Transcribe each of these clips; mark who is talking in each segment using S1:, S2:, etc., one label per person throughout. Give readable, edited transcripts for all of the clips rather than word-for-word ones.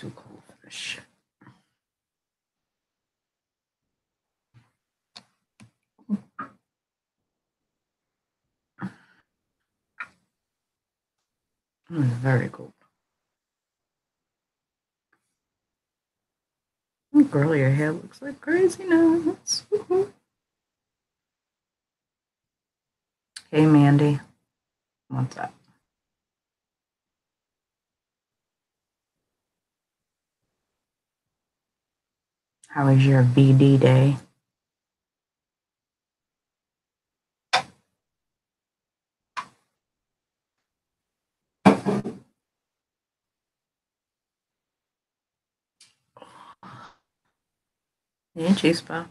S1: too cold for this shit. It's very cold. Girl, your hair looks like crazy now. Hey, Mandy. What's up? How was your VD day? Hey, Chispa.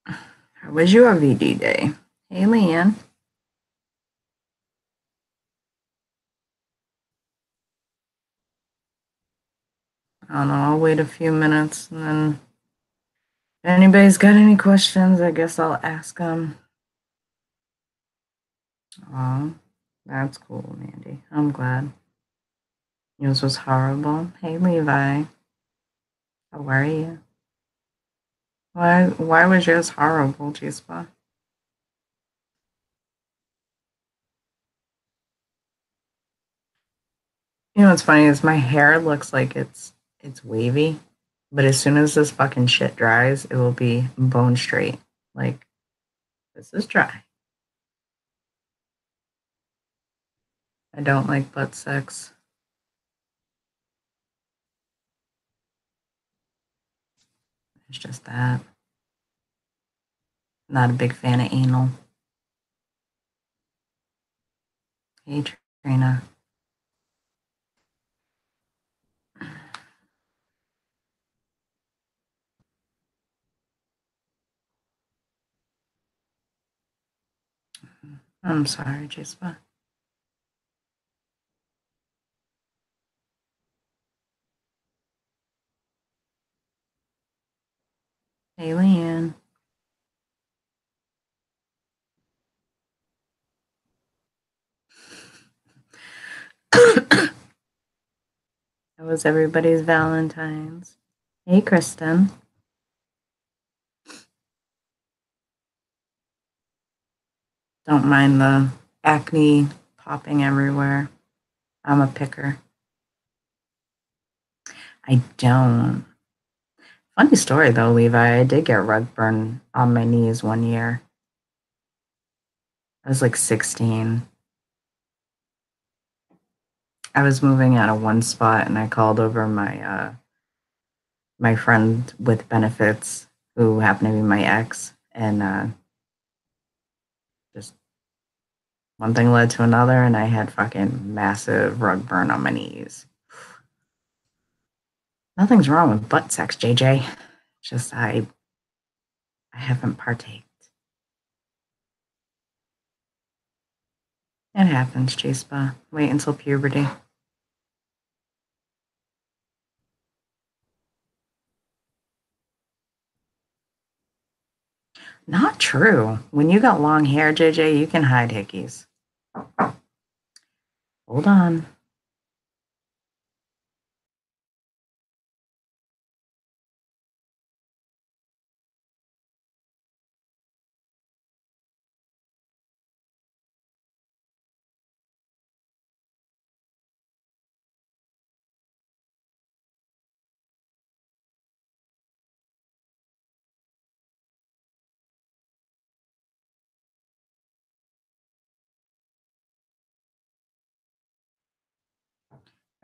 S1: How was your VD day? Hey, Leanne. I don't know. I'll wait a few minutes and then if anybody's got any questions, I guess I'll ask them. Oh, that's cool, Mandy. I'm glad. Yours was horrible. Hey, Levi. How are you? Why was yours horrible, Chispa? You know what's funny is my hair looks like it's wavy, but as soon as this fucking shit dries, it will be bone straight. Like, this is dry. I don't like butt sex. It's just that. Not a big fan of anal. Hey, Trina. I'm sorry, Chispa. Hey, Leanne. How was everybody's Valentine's? Hey, Kristen. Don't mind the acne popping everywhere. I'm a picker. I don't. Funny story though, Levi. I did get rug burn on my knees one year. I was like 16. I was moving out of one spot and I called over my friend with benefits who happened to be my ex, and just one thing led to another and I had fucking massive rug burn on my knees. Nothing's wrong with butt sex, JJ. Just I haven't partaked. It happens, Chispa. Wait until puberty. Not true. When you got long hair, JJ, you can hide hickeys. Hold on.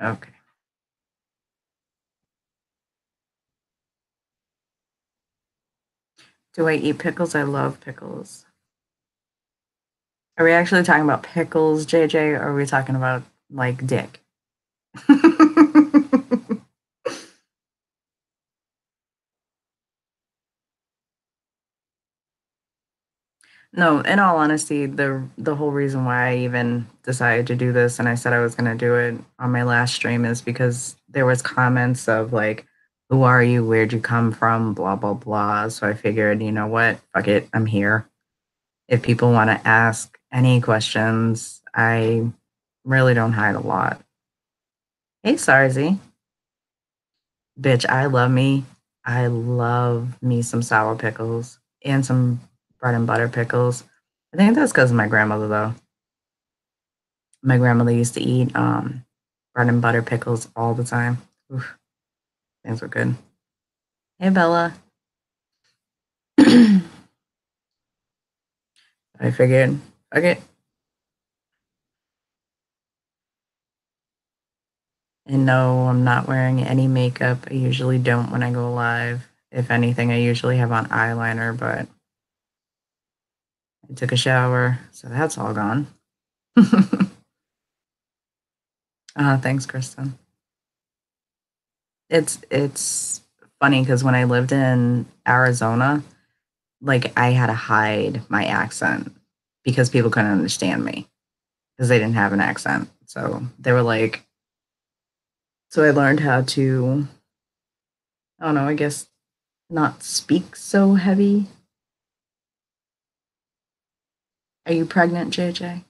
S1: Okay. Do I eat pickles? I love pickles. Are we actually talking about pickles, JJ, or are we talking about like dick? No, in all honesty, the whole reason why I even decided to do this and I said I was going to do it on my last stream is because there was comments of like, who are you? Where'd you come from? Blah blah blah. So I figured, you know what? Fuck it, I'm here. If people want to ask any questions, I really don't hide a lot. Hey, Sarzi. Bitch, I love me. I love me some sour pickles and some bread and butter pickles. I think that's because of my grandmother, though. My grandmother used to eat bread and butter pickles all the time. Oof, things were good. Hey, Bella. I figured, okay. And no, I'm not wearing any makeup. I usually don't when I go live. If anything, I usually have on eyeliner, but I took a shower, so that's all gone. Thanks, Kristen. It's funny because when I lived in Arizona, like I had to hide my accent because people couldn't understand me because they didn't have an accent. So they were like, so I learned how to, I don't know, I guess not speak so heavy. Are you pregnant, JJ?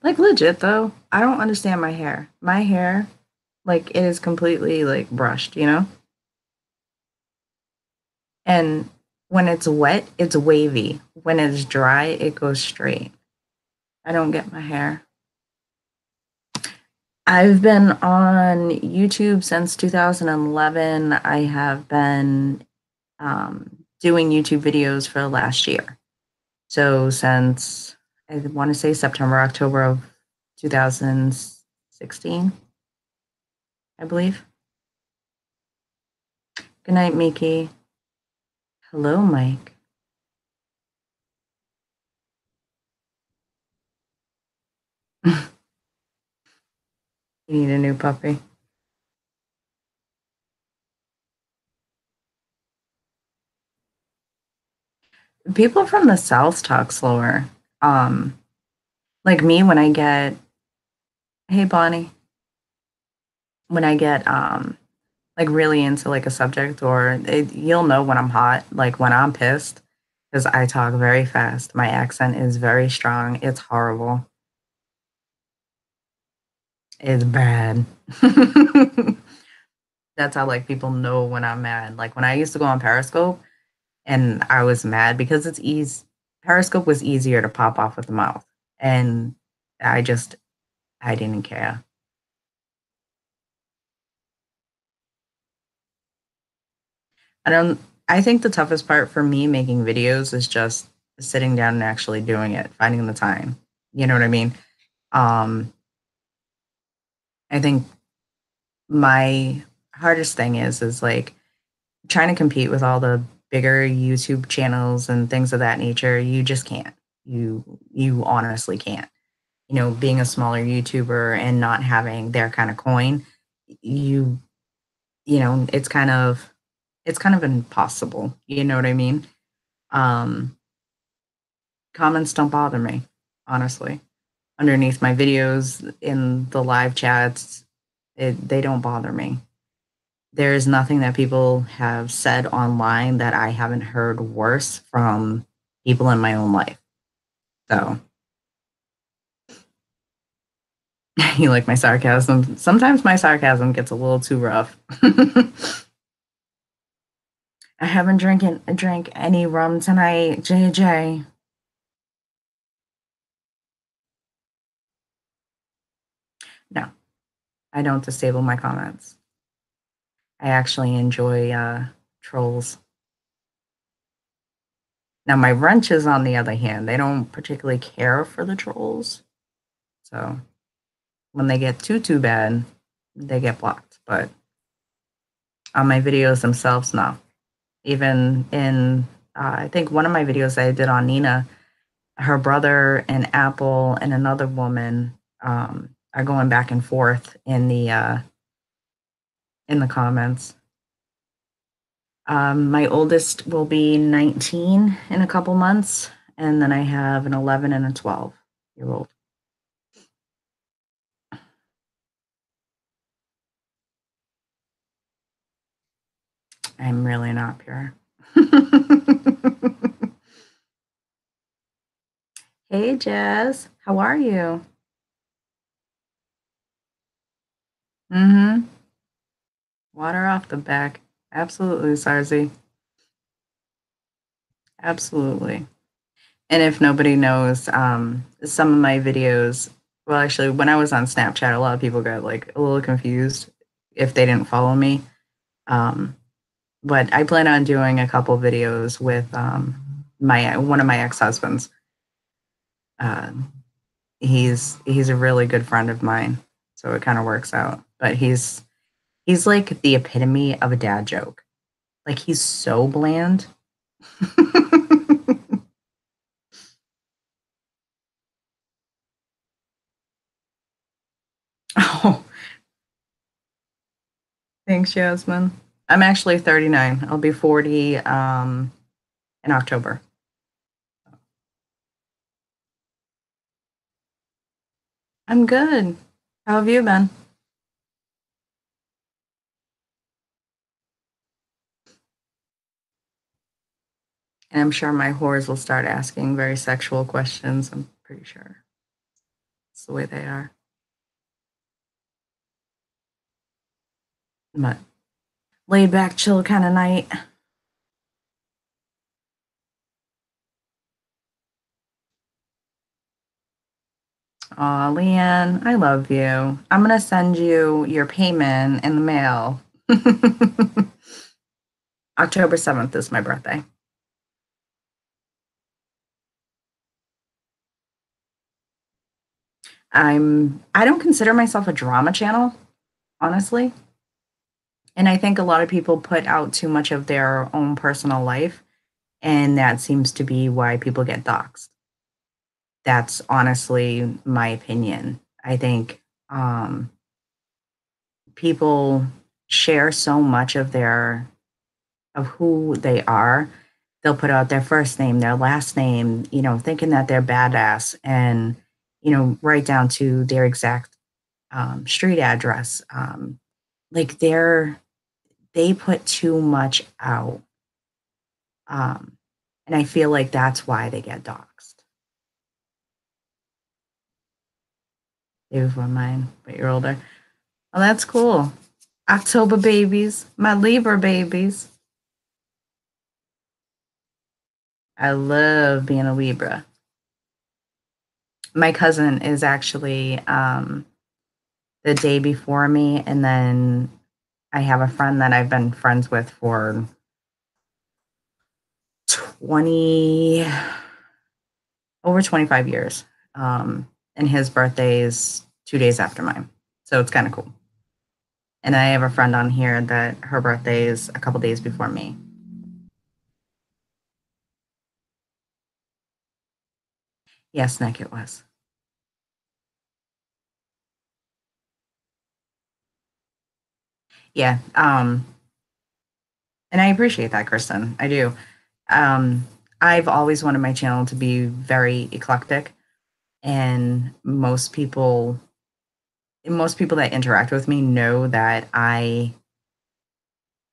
S1: Like legit though, I don't understand my hair. My hair, like it is completely like brushed, you know? And when it's wet, it's wavy. When it's dry, it goes straight. I don't get my hair. I've been on YouTube since 2011. I have been doing YouTube videos for the last year. So since I want to say September, October of 2016, I believe. Good night, Miki. Hello, Mike. You need a new puppy. People from the South talk slower. Um, like me, when I get, hey, Bonnie, when I get like really into like a subject or you'll know when I'm hot, like when I'm pissed, because I talk very fast. My accent is very strong. It's horrible. It's bad. That's how like people know when I'm mad. Like when I used to go on Periscope and I was mad because it's easy. Periscope was easier to pop off with the mouth, and I just I didn't care. I don't. I think the toughest part for me making videos is just sitting down and actually doing it, finding the time. You know what I mean? Um, I think my hardest thing is like trying to compete with all the bigger YouTube channels and things of that nature. You just can't. You honestly can't. You know, being a smaller YouTuber and not having their kind of coin, you you know, it's kind of impossible. You know what I mean? Um, Comments don't bother me, honestly. Underneath my videos in the live chats, they don't bother me. There is nothing that people have said online that I haven't heard worse from people in my own life. So you like my sarcasm. Sometimes my sarcasm gets a little too rough. I haven't drank any rum tonight, JJ. No, I don't disable my comments. I actually enjoy trolls. Now my wrenches, on the other hand, they don't particularly care for the trolls. So when they get too bad, they get blocked. But on my videos themselves, no. Even in I think one of my videos I did on Nina, her brother and Apple and another woman are going back and forth in the comments. My oldest will be 19 in a couple months, and then I have an 11 and a 12-year-old. I'm really not pure. Hey, Jess. How are you? Mm-hmm. Water off the back. Absolutely, Sarzi. Absolutely. And if nobody knows, some of my videos, well, actually, when I was on Snapchat, a lot of people got like a little confused if they didn't follow me. Um, but I plan on doing a couple videos with my one of my ex-husbands. Uh, he's a really good friend of mine, so it kind of works out. But he's like the epitome of a dad joke. Like he's so bland. Oh, thanks, Jasmine. I'm actually 39. I'll be 40 in October. I'm good. How have you been? And I'm sure my whores will start asking very sexual questions. I'm pretty sure it's the way they are. But laid back, chill kind of night. Aw, Leanne, I love you. I'm gonna send you your payment in the mail. October 7th is my birthday. I don't consider myself a drama channel, honestly. And I think a lot of people put out too much of their own personal life, and that seems to be why people get doxxed. That's honestly my opinion. I think people share so much of their of who they are. They'll put out their first name, their last name, thinking that they're badass, and right down to their exact street address. Like they put too much out, um, and I feel like that's why they get doxxed. Maybe before mine, but you're older. Oh, that's cool. October babies, my Libra babies. I love being a Libra. My cousin is actually the day before me, and then I have a friend that I've been friends with for 20 over 25 years. And his birthday is 2 days after mine. So it's kind of cool. And I have a friend on here that her birthday is a couple days before me. Yes, Nick, it was. Yeah. And I appreciate that, Kristen. I do. Um, I've always wanted my channel to be very eclectic, and most people that interact with me know that I'm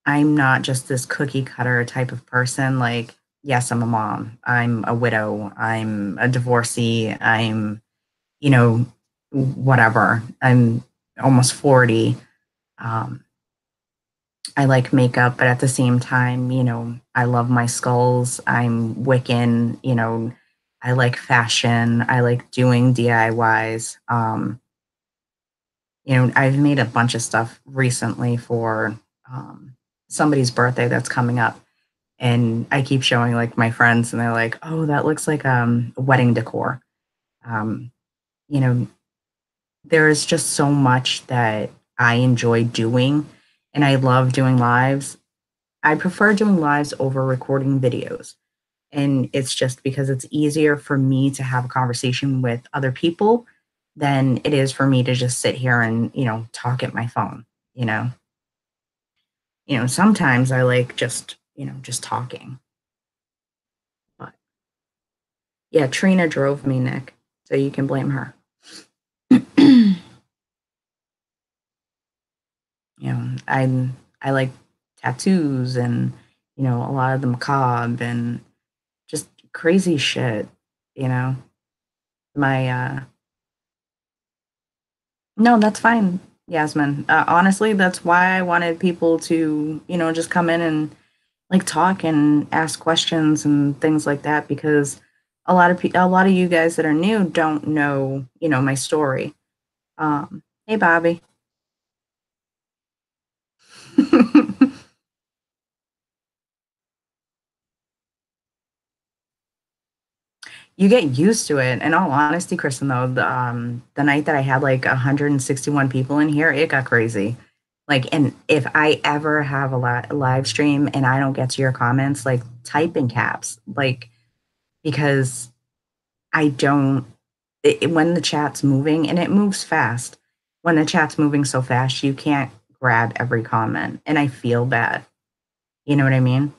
S1: not just this cookie cutter type of person. Like, yes, I'm a mom. I'm a widow. I'm a divorcee. I'm, you know, whatever. I'm almost 40. Um, I like makeup, but at the same time, I love my skulls. I'm Wiccan, I like fashion. I like doing DIYs. I've made a bunch of stuff recently for um, somebody's birthday that's coming up. And I keep showing like my friends, and they're like, "Oh, that looks like wedding decor." Um, you know, there is just so much that I enjoy doing, and I love doing lives. I prefer doing lives over recording videos. And it's just because it's easier for me to have a conversation with other people than it is for me to just sit here and, talk at my phone, you know. Sometimes I like just talking. But yeah, Trina drove me, Nick, so you can blame her. I like tattoos and, a lot of the macabre and just crazy shit, you know? My, no, that's fine, Yasmin. Honestly, that's why I wanted people to, just come in and like talk and ask questions and things like that because a lot of you guys that are new don't know, my story. Hey, Bobby. You get used to it. In all honesty, Kristen, though, the night that I had like 161 people in here, it got crazy. Like, and if I ever have a live stream and I don't get to your comments, like type in caps, like, because I don't, when the chat's moving and it moves fast, when the chat's moving so fast, you can't grab every comment. And I feel bad. You know what I mean?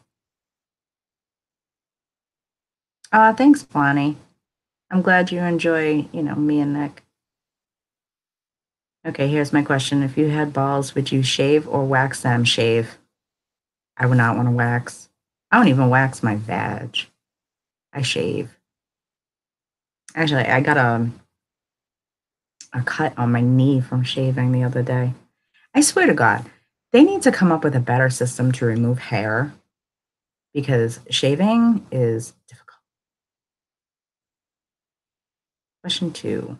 S1: Thanks, Bonnie. I'm glad you enjoy, me and Nick. Okay, here's my question. If you had balls, would you shave or wax them? Shave. I would not want to wax. I don't even wax my vag. I shave. Actually, I got a cut on my knee from shaving the other day. I swear to God, they need to come up with a better system to remove hair because shaving is difficult. Question 2.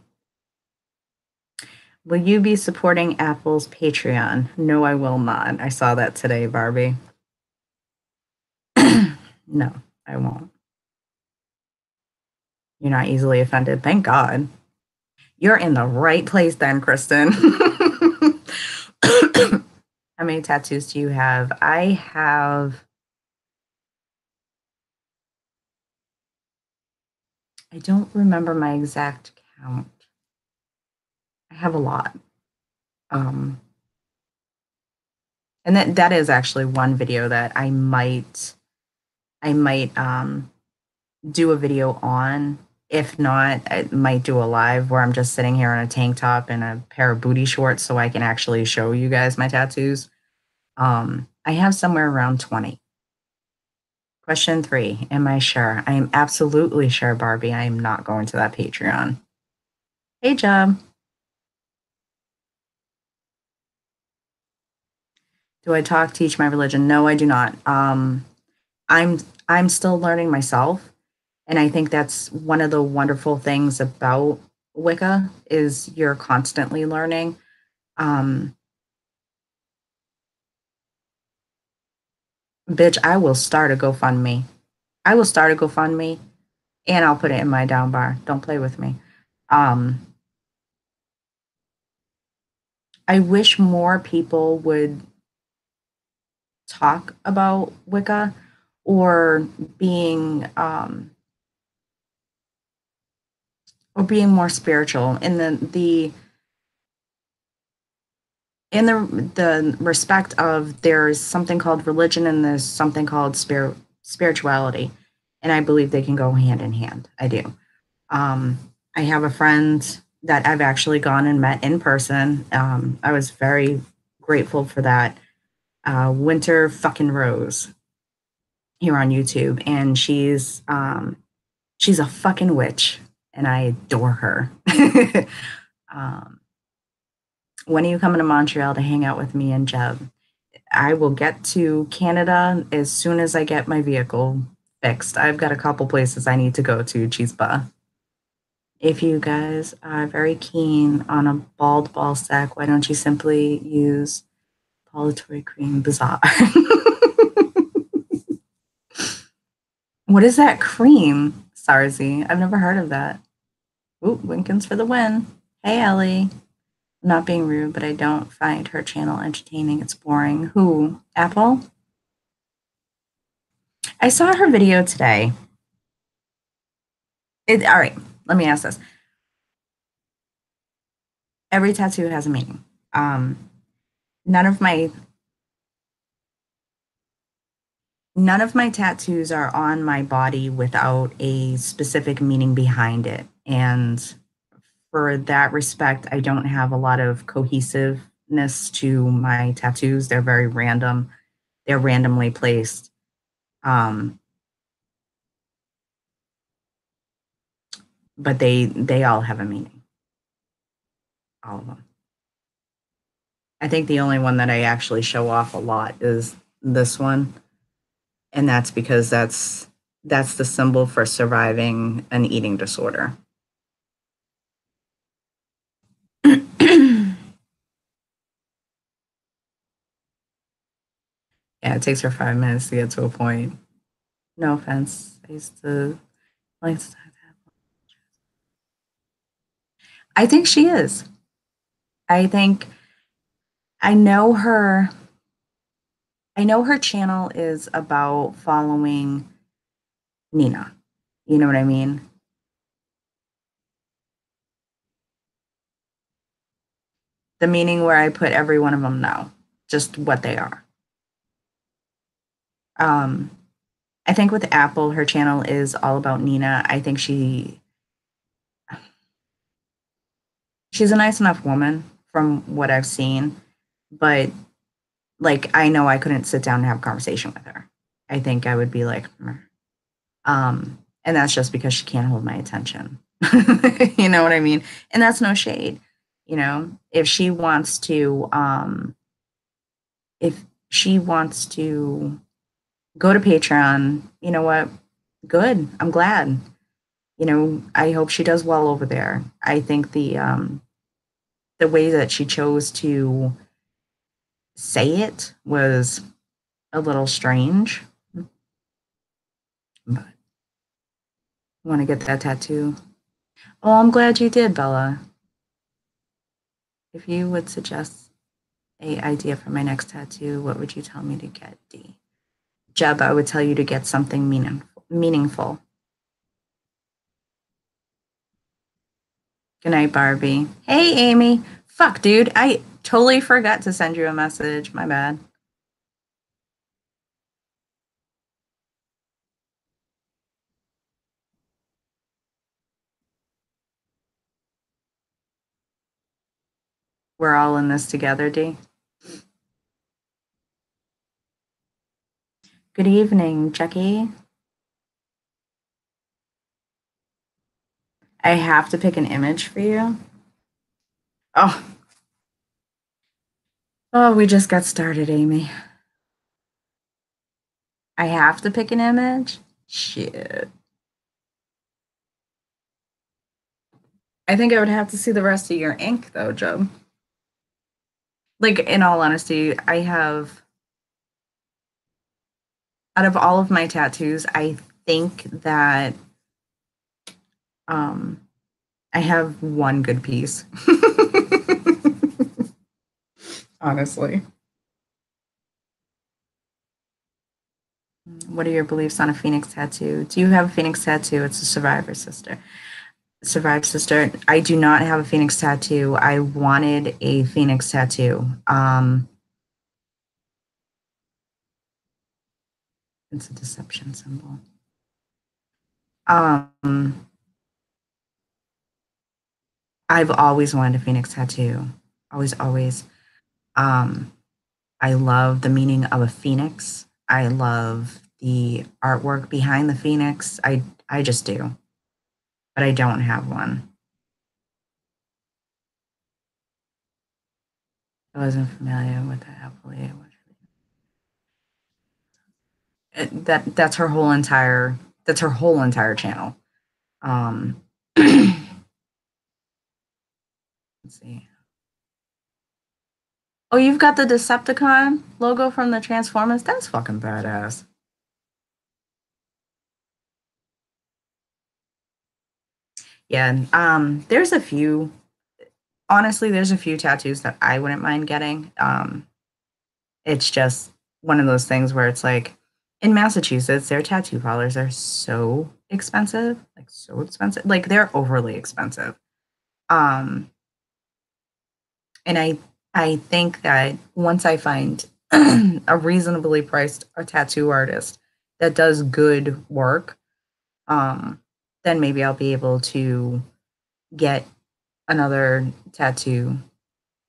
S1: Will you be supporting Apple's Patreon? No, I will not. I saw that today, Barbie. No, I won't. You're not easily offended. Thank God. You're in the right place then, Kristen. How many tattoos do you have? I don't remember my exact count. I have a lot. Um, and that is actually one video that I might do a video on. If not, I might do a live where I'm just sitting here in a tank top and a pair of booty shorts so I can actually show you guys my tattoos. I have somewhere around 20. Question 3. Am I sure? I am absolutely sure, Barbie. I am not going to that Patreon. Hey, Job. Do I teach my religion? No, I do not. I'm I'm still learning myself, and I think that's one of the wonderful things about Wicca is you're constantly learning. Um, Bitch, I will start a GoFundMe. I will start a GoFundMe, and I'll put it in my down bar. Don't play with me. Um, I wish more people would talk about Wicca or being um, being more spiritual in the respect of there's something called religion and there's something called spirituality, and I believe they can go hand in hand. I do. Um, I have a friend that I've actually gone and met in person. I was very grateful for that. Winter fucking Rose here on YouTube, and she's a fucking witch, and I adore her. um, when are you coming to Montreal to hang out with me and Jeb? I will get to Canada as soon as I get my vehicle fixed. I've got a couple places I need to go to, Chispa. If you guys are very keen on a bald ball sack, why don't you simply use Politory Cream Bazaar? What is that cream, Sarzi? I've never heard of that. Ooh, Winkins for the win. Hey, Ellie. I'm not being rude, but I don't find her channel entertaining. It's boring. Who? Apple? I saw her video today. All right, let me ask this. Every tattoo has a meaning. None of my tattoos are on my body without a specific meaning behind it. And for that respect, I don't have a lot of cohesiveness to my tattoos. They're very random. they're randomly placed. But they all have a meaning, all of them. I think the only one that I actually show off a lot is this one, and that's because that's the symbol for surviving an eating disorder. Yeah, it takes her 5 minutes to get to a point. No offense. I used to like. I think she is. I think I know her. I know her channel is about following Nina. You know what I mean? The meaning where I put every one of them now, just what they are. Um, I think with Apple, her channel is all about Nina. I think she's a nice enough woman from what I've seen, but like I know I couldn't sit down and have a conversation with her. I think I would be like, "Meh." And that's just because she can't hold my attention. You know what I mean? And that's no shade. You know, if she wants to go to Patreon, you know what? Good. I'm glad. You know, I hope she does well over there. I think the way that she chose to say it was a little strange. But I want to get that tattoo. Oh, I'm glad you did, Bella. If you would suggest a idea for my next tattoo, what would you tell me to get, D? Jeb, I would tell you to get something meaningful. Good night, Barbie. Hey, Amy. Fuck, dude. I totally forgot to send you a message. My bad. We're all in this together, D. Good evening, Jackie. I have to pick an image for you. Oh, oh, we just got started, Amy. I have to pick an image? Shit. I think I would have to see the rest of your ink, though, Joe. Like, in all honesty, I have, out of all of my tattoos, I think that um, I have one good piece. Honestly. What are your beliefs on a phoenix tattoo? Do you have a phoenix tattoo? It's a survivor sister. Survivor sister. I do not have a phoenix tattoo. I wanted a phoenix tattoo. It's a deception symbol. I've always wanted a phoenix tattoo. Always, always. Um, I love the meaning of a phoenix. I love the artwork behind the phoenix. I just do, but I don't have one. I wasn't familiar with the affiliate. That's her whole entire channel. Let's see. Oh, you've got the Decepticon logo from the Transformers. That's fucking badass. Yeah. There's a few. Honestly, there's a few tattoos that I wouldn't mind getting. It's just one of those things where it's like in Massachusetts, their tattoo parlors are so expensive, like so expensive, like they're overly expensive. Um, and I think that once I find a reasonably priced a tattoo artist that does good work, um, then maybe I'll be able to get another tattoo.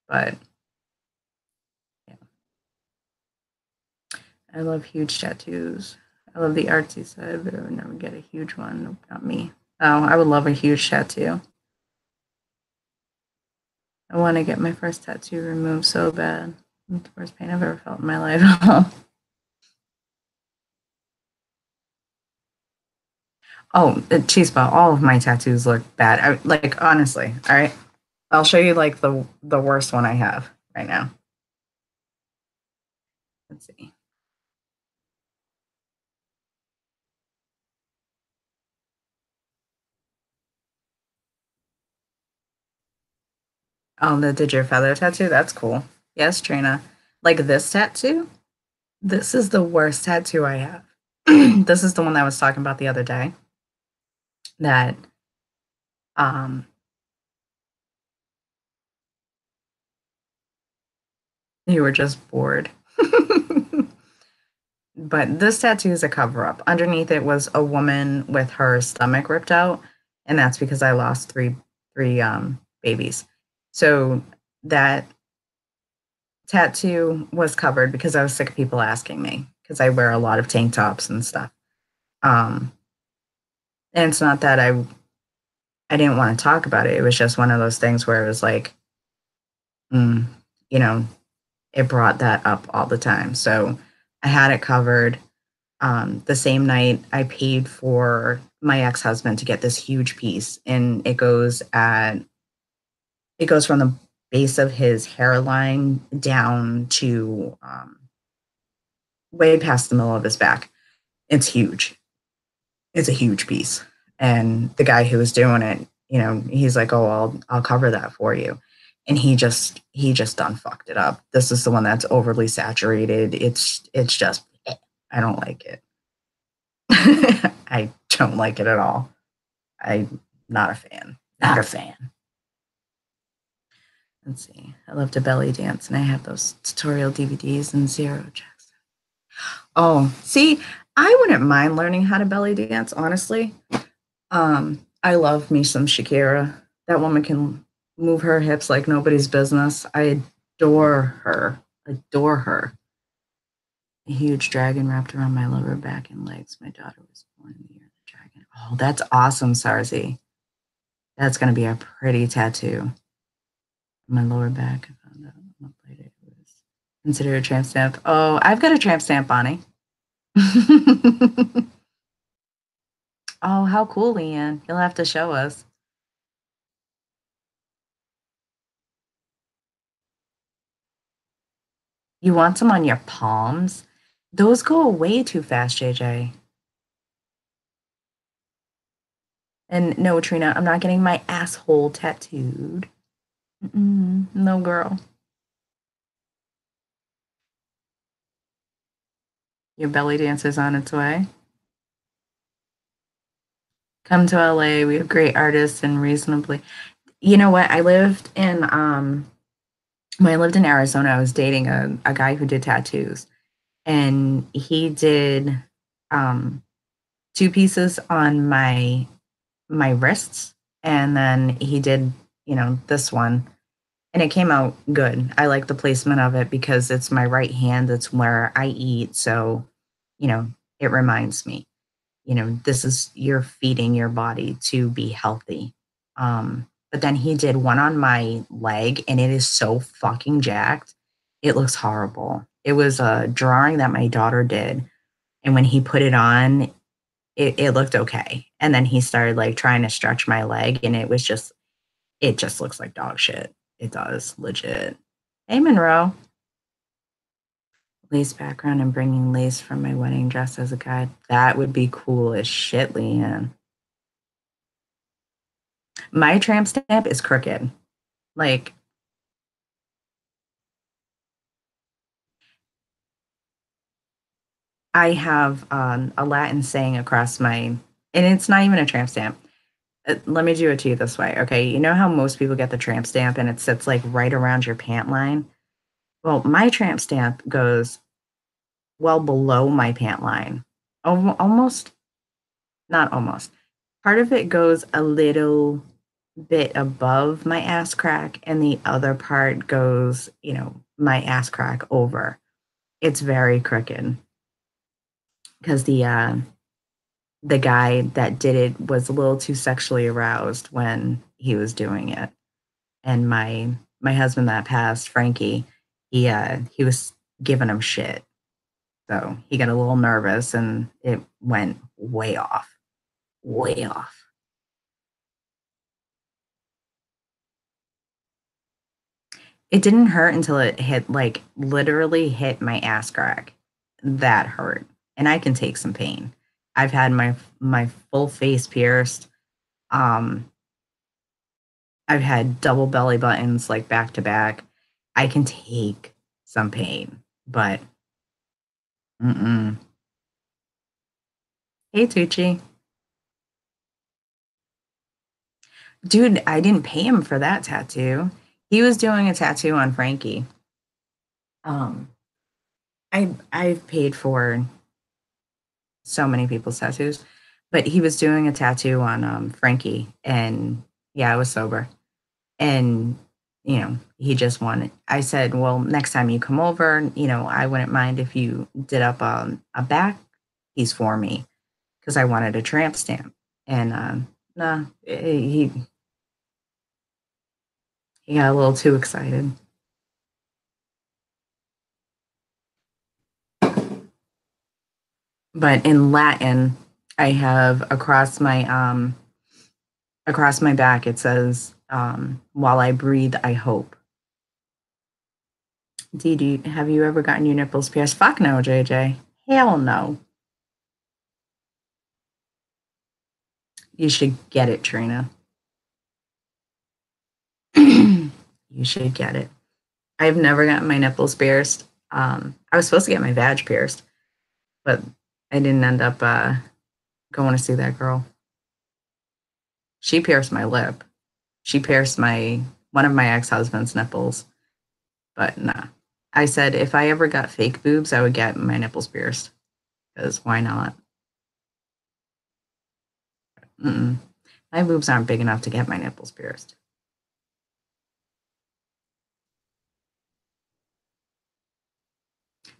S1: But yeah. I love huge tattoos. I love the artsy side, but I would never get a huge one. Nope, not me. Oh, I would love a huge tattoo. I want to get my first tattoo removed so bad. It's the worst pain I've ever felt in my life. Oh, cheese ball. All of my tattoos look bad. Like honestly. All right, I'll show you like the worst one I have right now. Let's see. Oh, the did your feather tattoo? That's cool. Yes, Trina. Like this tattoo? This is the worst tattoo I have. This is the one that I was talking about the other day. That um you were just bored. But this tattoo is a cover up. Underneath it was a woman with her stomach ripped out, and that's because I lost three babies. So that tattoo was covered because I was sick of people asking me because I wear a lot of tank tops and stuff. Um, and it's not that I didn't want to talk about it. It was just one of those things where it was like, mm, you know, it brought that up all the time. So I had it covered. The same night, I paid for my ex husband to get this huge piece, and it goes from the base of his hairline down to way past the middle of his back. It's huge. It's a huge piece. And the guy who was doing it, he's like, "Oh, I'll cover that for you." And he just done fucked it up. This is the one that's overly saturated. It's just I don't like it. I don't like it at all. I'm not a fan. Not a fan. Let's see. I love to belly dance, and I have those tutorial DVDs and zero checks. Oh, see, I wouldn't mind learning how to belly dance, honestly. I love me some Shakira. That woman can move her hips like nobody's business. I adore her. Adore her. A huge dragon wrapped around my lower back and legs. My daughter was born in the year of the dragon. Oh, that's awesome, Sarzi. That's going to be a pretty tattoo. My lower back. I found out what plate it was. Consider a tramp stamp. Oh, I've got a tramp stamp, Bonnie. Oh, how cool, Leanne. You'll have to show us. You want some on your palms? Those go away too fast, JJ. And no, Trina, I'm not getting my asshole tattooed. No, girl. Your belly dance is on its way. Come to LA. We have great artists and reasonably. You know what? When I lived in Arizona, I was dating a guy who did tattoos, and he did um, two pieces on my wrists, and then he did this one, and it came out good. I like the placement of it because it's my right hand. That's where I eat, so you know it reminds me. This is you're feeding your body to be healthy. But then he did one on my leg, and it is so fucking jacked. It looks horrible. It was a drawing that my daughter did, and when he put it on, it looked okay. And then he started like trying to stretch my leg, and it just looks like dog shit. It does, legit. Hey, Monroe. Lace background and bringing lace from my wedding dress as a guide. That would be cool as shit, Leanne. My tramp stamp is crooked. Like, I have a Latin saying across and it's not even a tramp stamp. Let me do it to you this way, okay? You know how most people get the tramp stamp and it sits like right around your pant line? Well, my tramp stamp goes well below my pant line. Almost, not almost. Part of it goes a little bit above my ass crack, and the other part goes, my ass crack over. It's very crooked. because the guy that did it was a little too sexually aroused when he was doing it. And my husband that passed, Frankie, he was giving him shit. So he got a little nervous and it went way off. Way off. It didn't hurt until it hit, like, literally hit my ass crack. That hurt. And I can take some pain. I've had my full face pierced. Um, I've had double belly buttons like back to back. I can take some pain, but mm-mm. Hey Tucci. Dude, I didn't pay him for that tattoo. He was doing a tattoo on Frankie. Um, I've paid for so many people's tattoos, but he was doing a tattoo on Frankie, and yeah, I was sober, and he just wanted. I said, well, next time you come over, I wouldn't mind if you did up a back piece for me because I wanted a tramp stamp, and no, he got a little too excited. But in Latin, I have across my back it says, "While I breathe, I hope." Dee, have you ever gotten your nipples pierced? Fuck no, JJ. Hell no. You should get it, Trina. You should get it. I've never gotten my nipples pierced. I was supposed to get my vag pierced, but I didn't end up going to see that girl. She pierced my lip. She pierced my one of my ex-husband's nipples, but nah. I said if I ever got fake boobs, I would get my nipples pierced because why not? Mm-mm. My boobs aren't big enough to get my nipples pierced.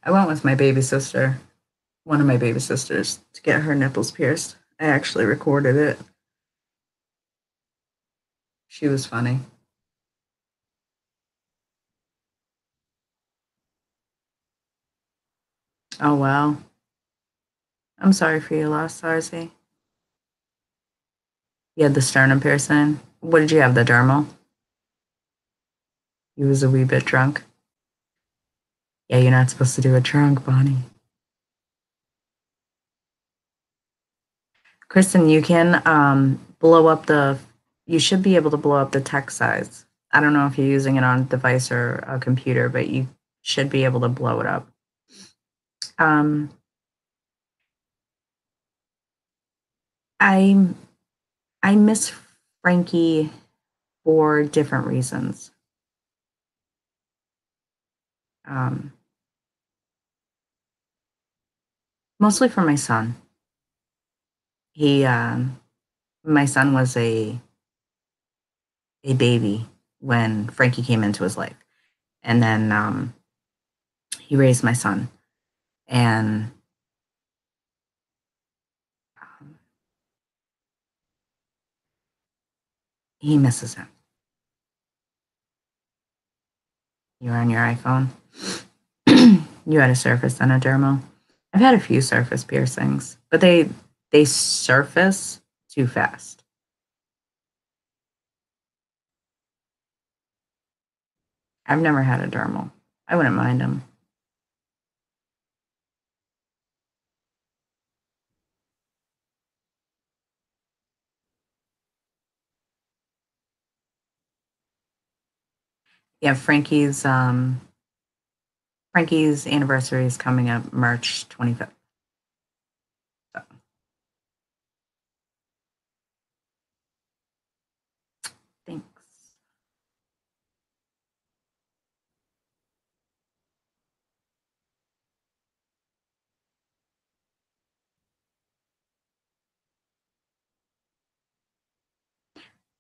S1: I went with my baby sister, one of my baby sisters, to get her nipples pierced. I actually recorded it. She was funny. Oh, wow. I'm sorry for your loss, Sarzi. You had the sternum piercing. What did you have, the dermal? He was a wee bit drunk. Yeah, you're not supposed to do it drunk, Bonnie. Kristen, you can blow up you should be able to blow up the text size. I don't know if you're using it on a device or a computer, but you should be able to blow it up. Um, I I miss Frankie for different reasons. Um, Mostly for my son. He, my son was a baby when Frankie came into his life, and then he raised my son, and um, he misses him. You're on your iPhone. You had a surface and a dermal. I've had a few surface piercings, but they surface too fast. I've never had a dermal. I wouldn't mind them. Yeah, Frankie's anniversary is coming up March 25th. So thanks.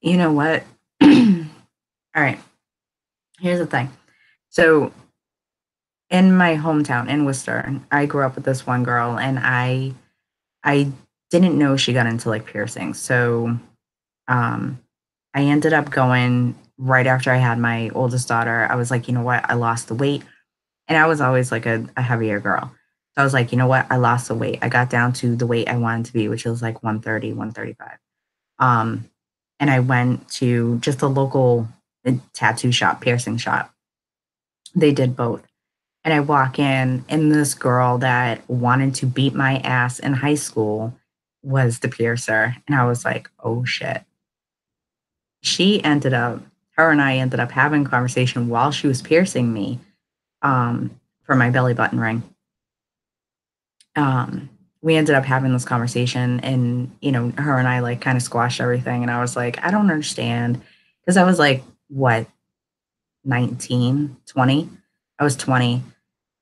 S1: You know what? All right. Here's the thing. So in my hometown in Worcester, I grew up with this one girl, and I didn't know she got into like piercings. So um, I ended up going right after I had my oldest daughter. I was like, you know what? I lost the weight, and I was always like a heavier girl. So I was like, you know what? I lost the weight. I got down to the weight I wanted to be, which was like 130, 135. Um, and I went to just a local tattoo shop, piercing shop. They did both. And I walk in, and this girl that wanted to beat my ass in high school was the piercer. And I was like, oh shit. She ended up, her and I ended up having a conversation while she was piercing me for my belly button ring. Um, we ended up having this conversation, and, her and I like kind of squashed everything. And I was like, I don't understand. Cause I was like, what, 19, 20? I was 20.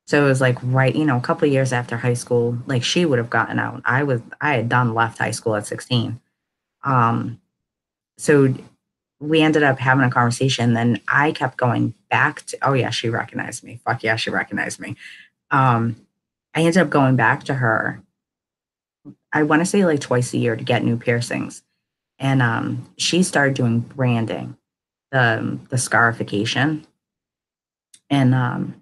S1: So it was like right, a couple of years after high school, like she would have gotten out. I had done left high school at 16. Um, so we ended up having a conversation. Then I kept going back to, oh yeah, she recognized me. Fuck yeah, she recognized me. Um, I ended up going back to her. I want to say like twice a year to get new piercings. And she started doing branding, the scarification. And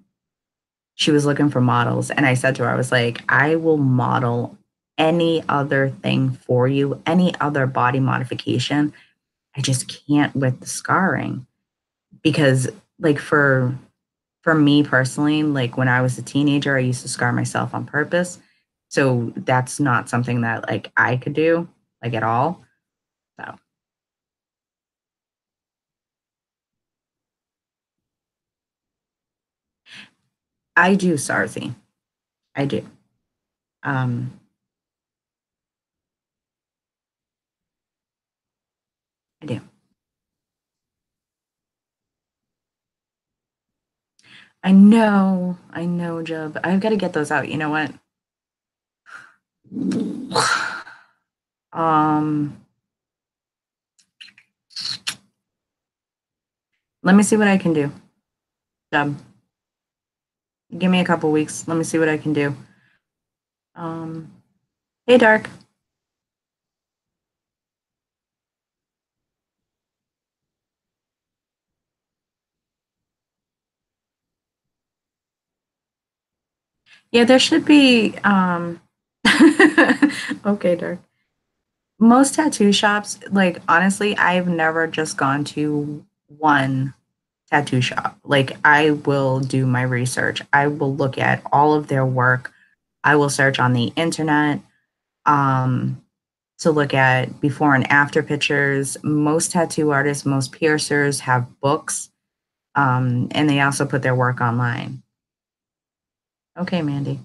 S1: she was looking for models. And I said to her, I was like, I will model any other thing for you, any other body modification. I just can't with the scarring because like for me personally, like when I was a teenager, I used to scar myself on purpose. So that's not something that like I could do like at all. So I do Sarzi. I do. Um I do. I know, Jub. I've got to get those out. You know what? Um Let me see what I can do. Jub. Give me a couple weeks. Let me see what I can do. Um, hey, Dark. Yeah, there should be. Okay, Dark. Most tattoo shops, like honestly, I've never just gone to one tattoo shop. Like I will do my research. I will look at all of their work. I will search on the internet um, to look at before and after pictures. Most tattoo artists, most piercers have books, and they also put their work online. Okay, Mandy.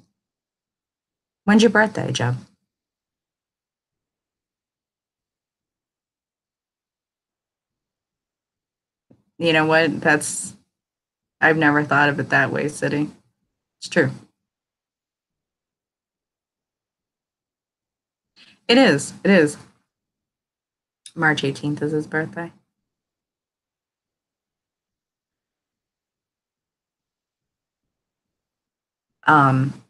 S1: When's your birthday, Joe? You know what? I've never thought of it that way, City. It's true. It is. It is. March 18th is his birthday. Um,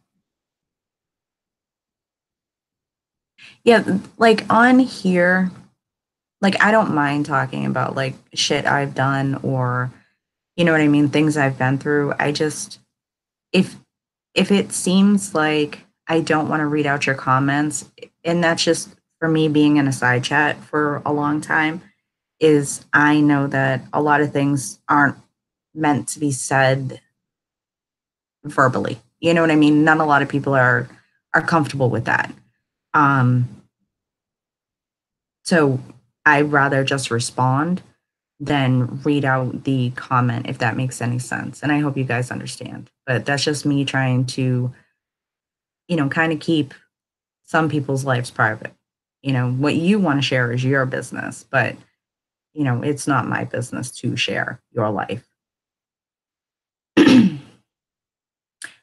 S1: yeah, like on here, like I don't mind talking about like shit I've done or you know what I mean, things I've been through. I just if if it seems like I don't want to read out your comments, and that's just for me being in a side chat for a long time, is I know that a lot of things aren't meant to be said verbally. You know what I mean? Not a lot of people are comfortable with that. Um, so I rather just respond than read out the comment if that makes any sense. And I hope you guys understand. But that's just me trying to, kind of keep some people's lives private. What you want to share is your business, but it's not my business to share your life.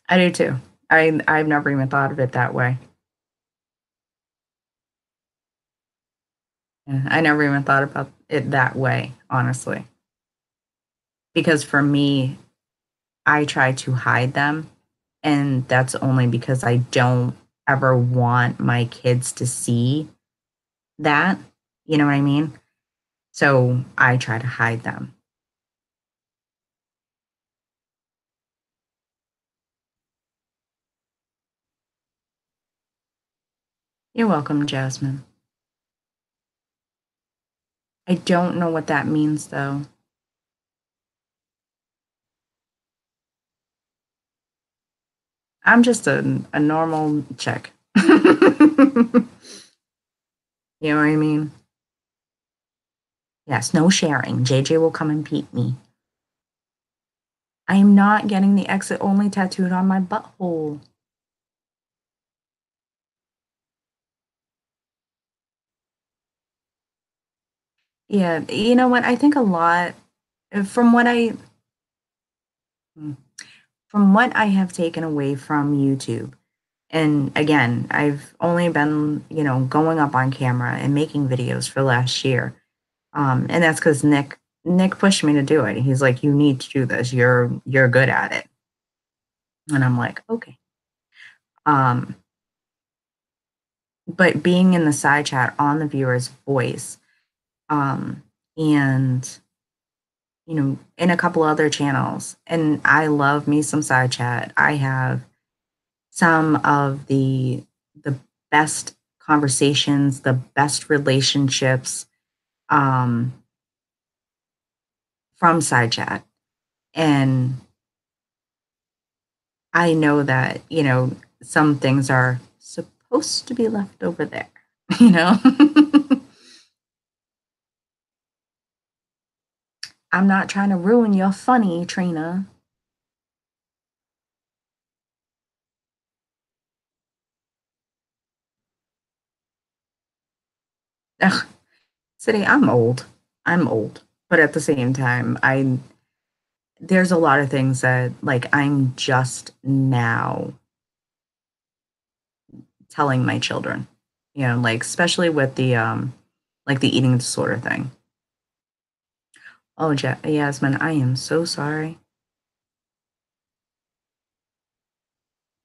S1: I do too. I've never even thought of it that way. Yeah, I never even thought about it that way, honestly. Because for me, I try to hide them. And that's only because I don't ever want my kids to see that. You know what I mean? So I try to hide them. You're welcome, Jasmine. I don't know what that means though. I'm just a normal chick. You know what I mean? Yes, no sharing. JJ will come and peep me. I am not getting the exit only tattooed on my butthole. Yeah, you know what? I think a lot from what I from what I have taken away from YouTube. And again, I've only been, going up on camera and making videos for last year. And that's because Nick pushed me to do it. He's like, "You need to do this. You're good at it." And I'm like, "Okay." Um, but being in the side chat on the viewer's voice, um, and in a couple other channels, and I love me some side chat. I have some of the best conversations, the best relationships, um, from side chat. And I know that, some things are supposed to be left over there, you know? I'm not trying to ruin your funny, Trina. Ugh, City, I'm old. I'm old. But at the same time, there's a lot of things that like I'm just now telling my children. Like especially with the like the eating disorder thing. Oh, Yasmin, I am so sorry.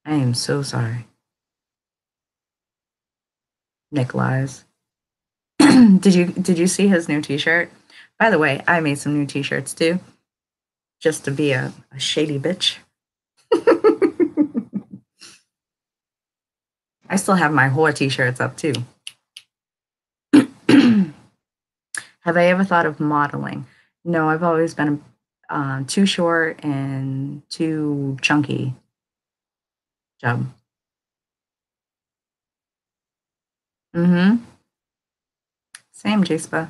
S1: I am so sorry. Nick lies. Did you see his new t-shirt? By the way, I made some new t-shirts too, just to be a shady bitch. I still have my whore t-shirts up too. Have I ever thought of modeling? No, I've always been too short and too chunky job. Mm-hmm. Same, J-Spa.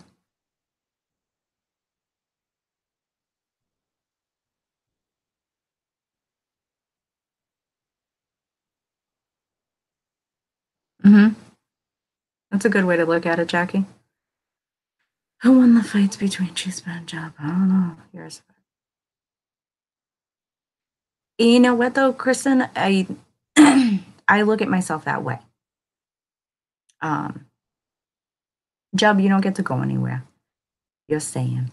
S1: Mm-hmm. That's a good way to look at it, Jackie. Who won the fights between J-Spa and Job? I don't know. Here's You know what though, Kristen? I I look at myself that way. Um, Jub, you don't get to go anywhere. You're staying.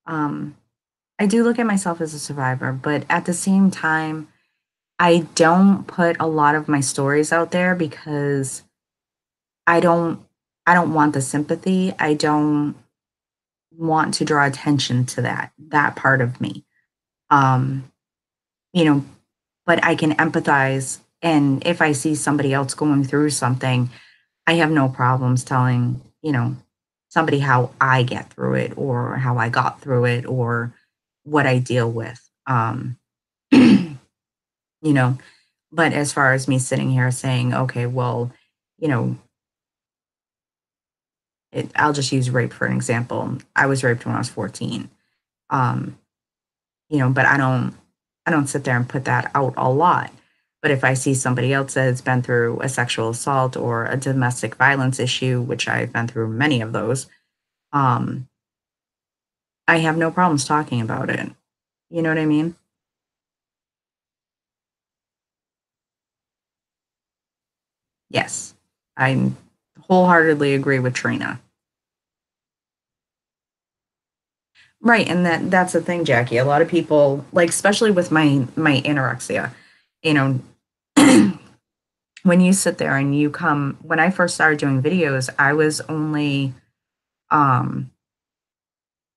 S1: Um, I do look at myself as a survivor, but at the same time, I don't put a lot of my stories out there because I don't I don't want the sympathy. I don't want to draw attention to that part of me. Um, you know, but I can empathize, and if I see somebody else going through something, I have no problems telling, somebody how I get through it or how I got through it or what I deal with. You know, but as far as me sitting here saying, okay, well, you know, I'll just use rape for an example. I was raped when I was 14. Um, but I don't sit there and put that out a lot. But if I see somebody else that has been through a sexual assault or a domestic violence issue, which I've been through many of those, um, I have no problems talking about it. You know what I mean? Yes. I wholeheartedly agree with Trina. Right, and that's the thing, Jackie. A lot of people, like especially with my anorexia, You know, when you sit there and when I first started doing videos, I was only, um,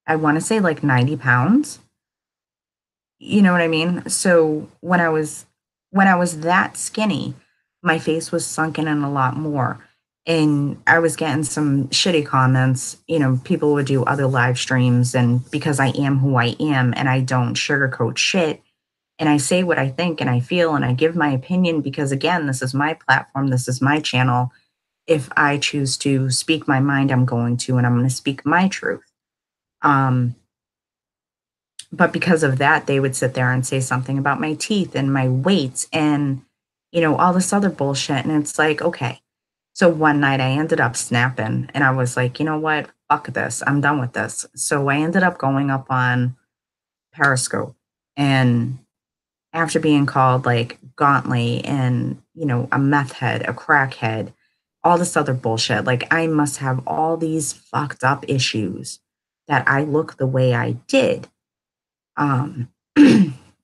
S1: I want to say like 90 pounds. You know what I mean? So when I was that skinny, my face was sunken in a lot more. And I was getting some shitty comments. People would do other live streams, and because I am who I am and I don't sugarcoat shit, and I say what I think and I feel and I give my opinion because, again, this is my platform, this is my channel. If I choose to speak my mind, I'm going to, and I'm going to speak my truth. Um, but because of that, they would sit there and say something about my teeth and my weight and, all this other bullshit. And it's like, okay. So one night I ended up snapping and I was like, you know what? Fuck this. I'm done with this. So I ended up going up on Periscope. And after being called like gauntly and, a meth head, a crackhead, all this other bullshit, like I must have all these fucked up issues that I look the way I did. I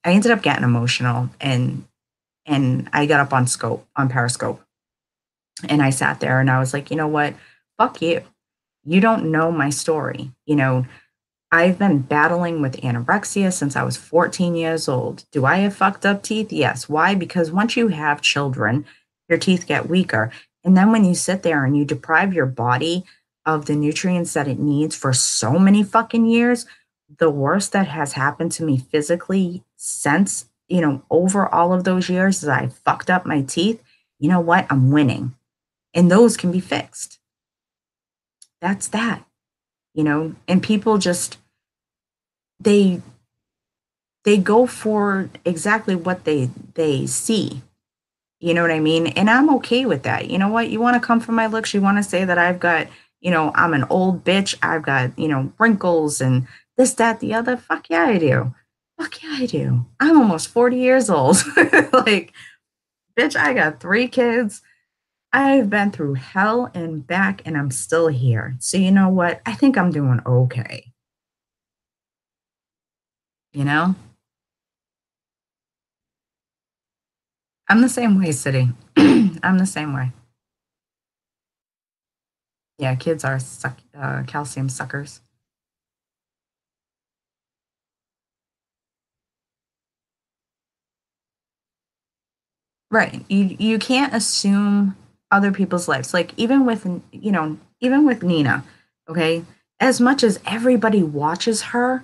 S1: ended up getting emotional, and I got up on Periscope, and I sat there and I was like, you know what? Fuck you. You don't know my story. I've been battling with anorexia since I was 14 years old. Do I have fucked up teeth? Yes. Why? Because once you have children, your teeth get weaker. And then when you sit there and you deprive your body of the nutrients that it needs for so many fucking years, the worst that has happened to me physically since, over all of those years is I fucked up my teeth. You know what? I'm winning. And those can be fixed. That's that, and people just, they they go for exactly what they see. You know what I mean? And I'm okay with that. You know what? You want to come for my looks, you want to say that I've got, I'm an old bitch, I've got, wrinkles and this, that, the other. Fuck yeah, I do. Fuck yeah, I do. I'm almost 40 years old. Like, bitch, I got 3 kids. I've been through hell and back and I'm still here. So you know what? I think I'm doing okay. You know? I'm the same way, City. I'm the same way. Yeah, kids are calcium suckers. Right. You can't assume other people's lives. Like even with Nina, okay? As much as everybody watches her,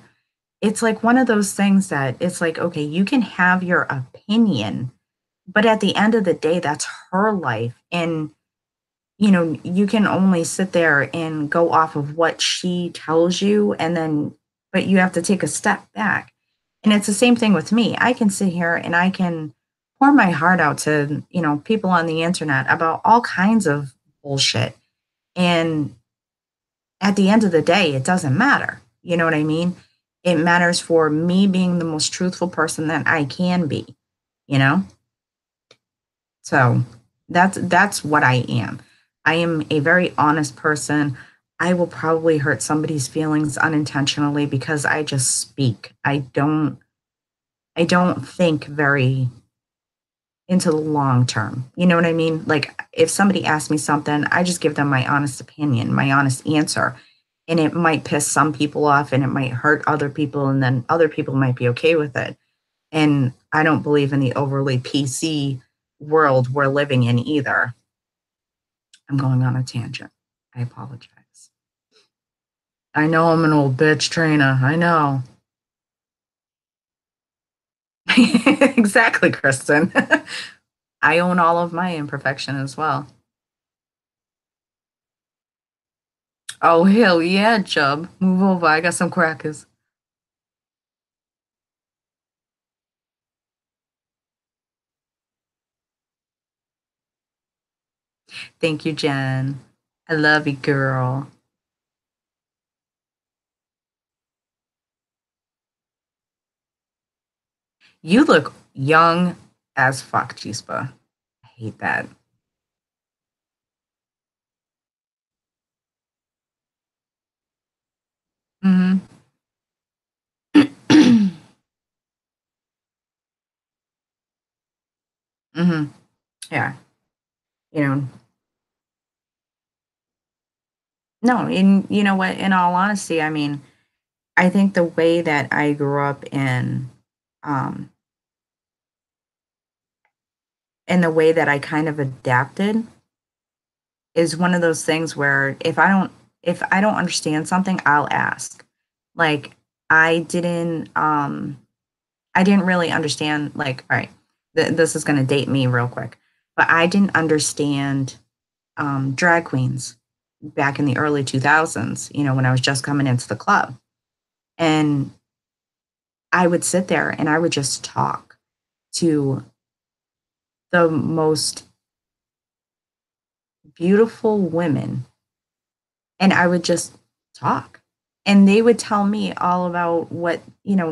S1: it's like one of those things that it's like, okay, you can have your opinion, but at the end of the day, that's her life. And you can only sit there and go off of what she tells you, and then, but you have to take a step back. And it's the same thing with me. I can sit here and I can pour my heart out to, people on the internet about all kinds of bullshit. And at the end of the day, it doesn't matter. You know what I mean? It matters for me being the most truthful person that I can be, you know? So that's what I am. I am a very honest person. I will probably hurt somebody's feelings unintentionally because I just speak. I don't think very into the long term. You know what I mean? Like if somebody asks me something, I just give them my honest opinion, my honest answer. And it might piss some people off and it might hurt other people, and then other people might be okay with it. And I don't believe in the overly PC world we're living in either. I'm going on a tangent. I apologize. I know I'm an old bitch, Trina. I know. Exactly, Kristen. I own all of my imperfection as well. Oh, hell yeah, Chub. Move over. I got some crackers. Thank you, Jen. I love you, girl. You look young as fuck, Chispa. I hate that. Hmm. Mhm. Yeah. You know, no, in you know what, in all honesty, I mean, I think the way that I grew up um, in the way that I kind of adapted is one of those things where if I don't understand something, I'll ask. Like, I didn't, I didn't really understand, like, all right, this is gonna date me real quick, but I didn't understand, drag queens back in the early 2000s, when I was just coming into the club, and I would sit there and I would just talk to the most beautiful women, and I would just talk. And they would tell me all about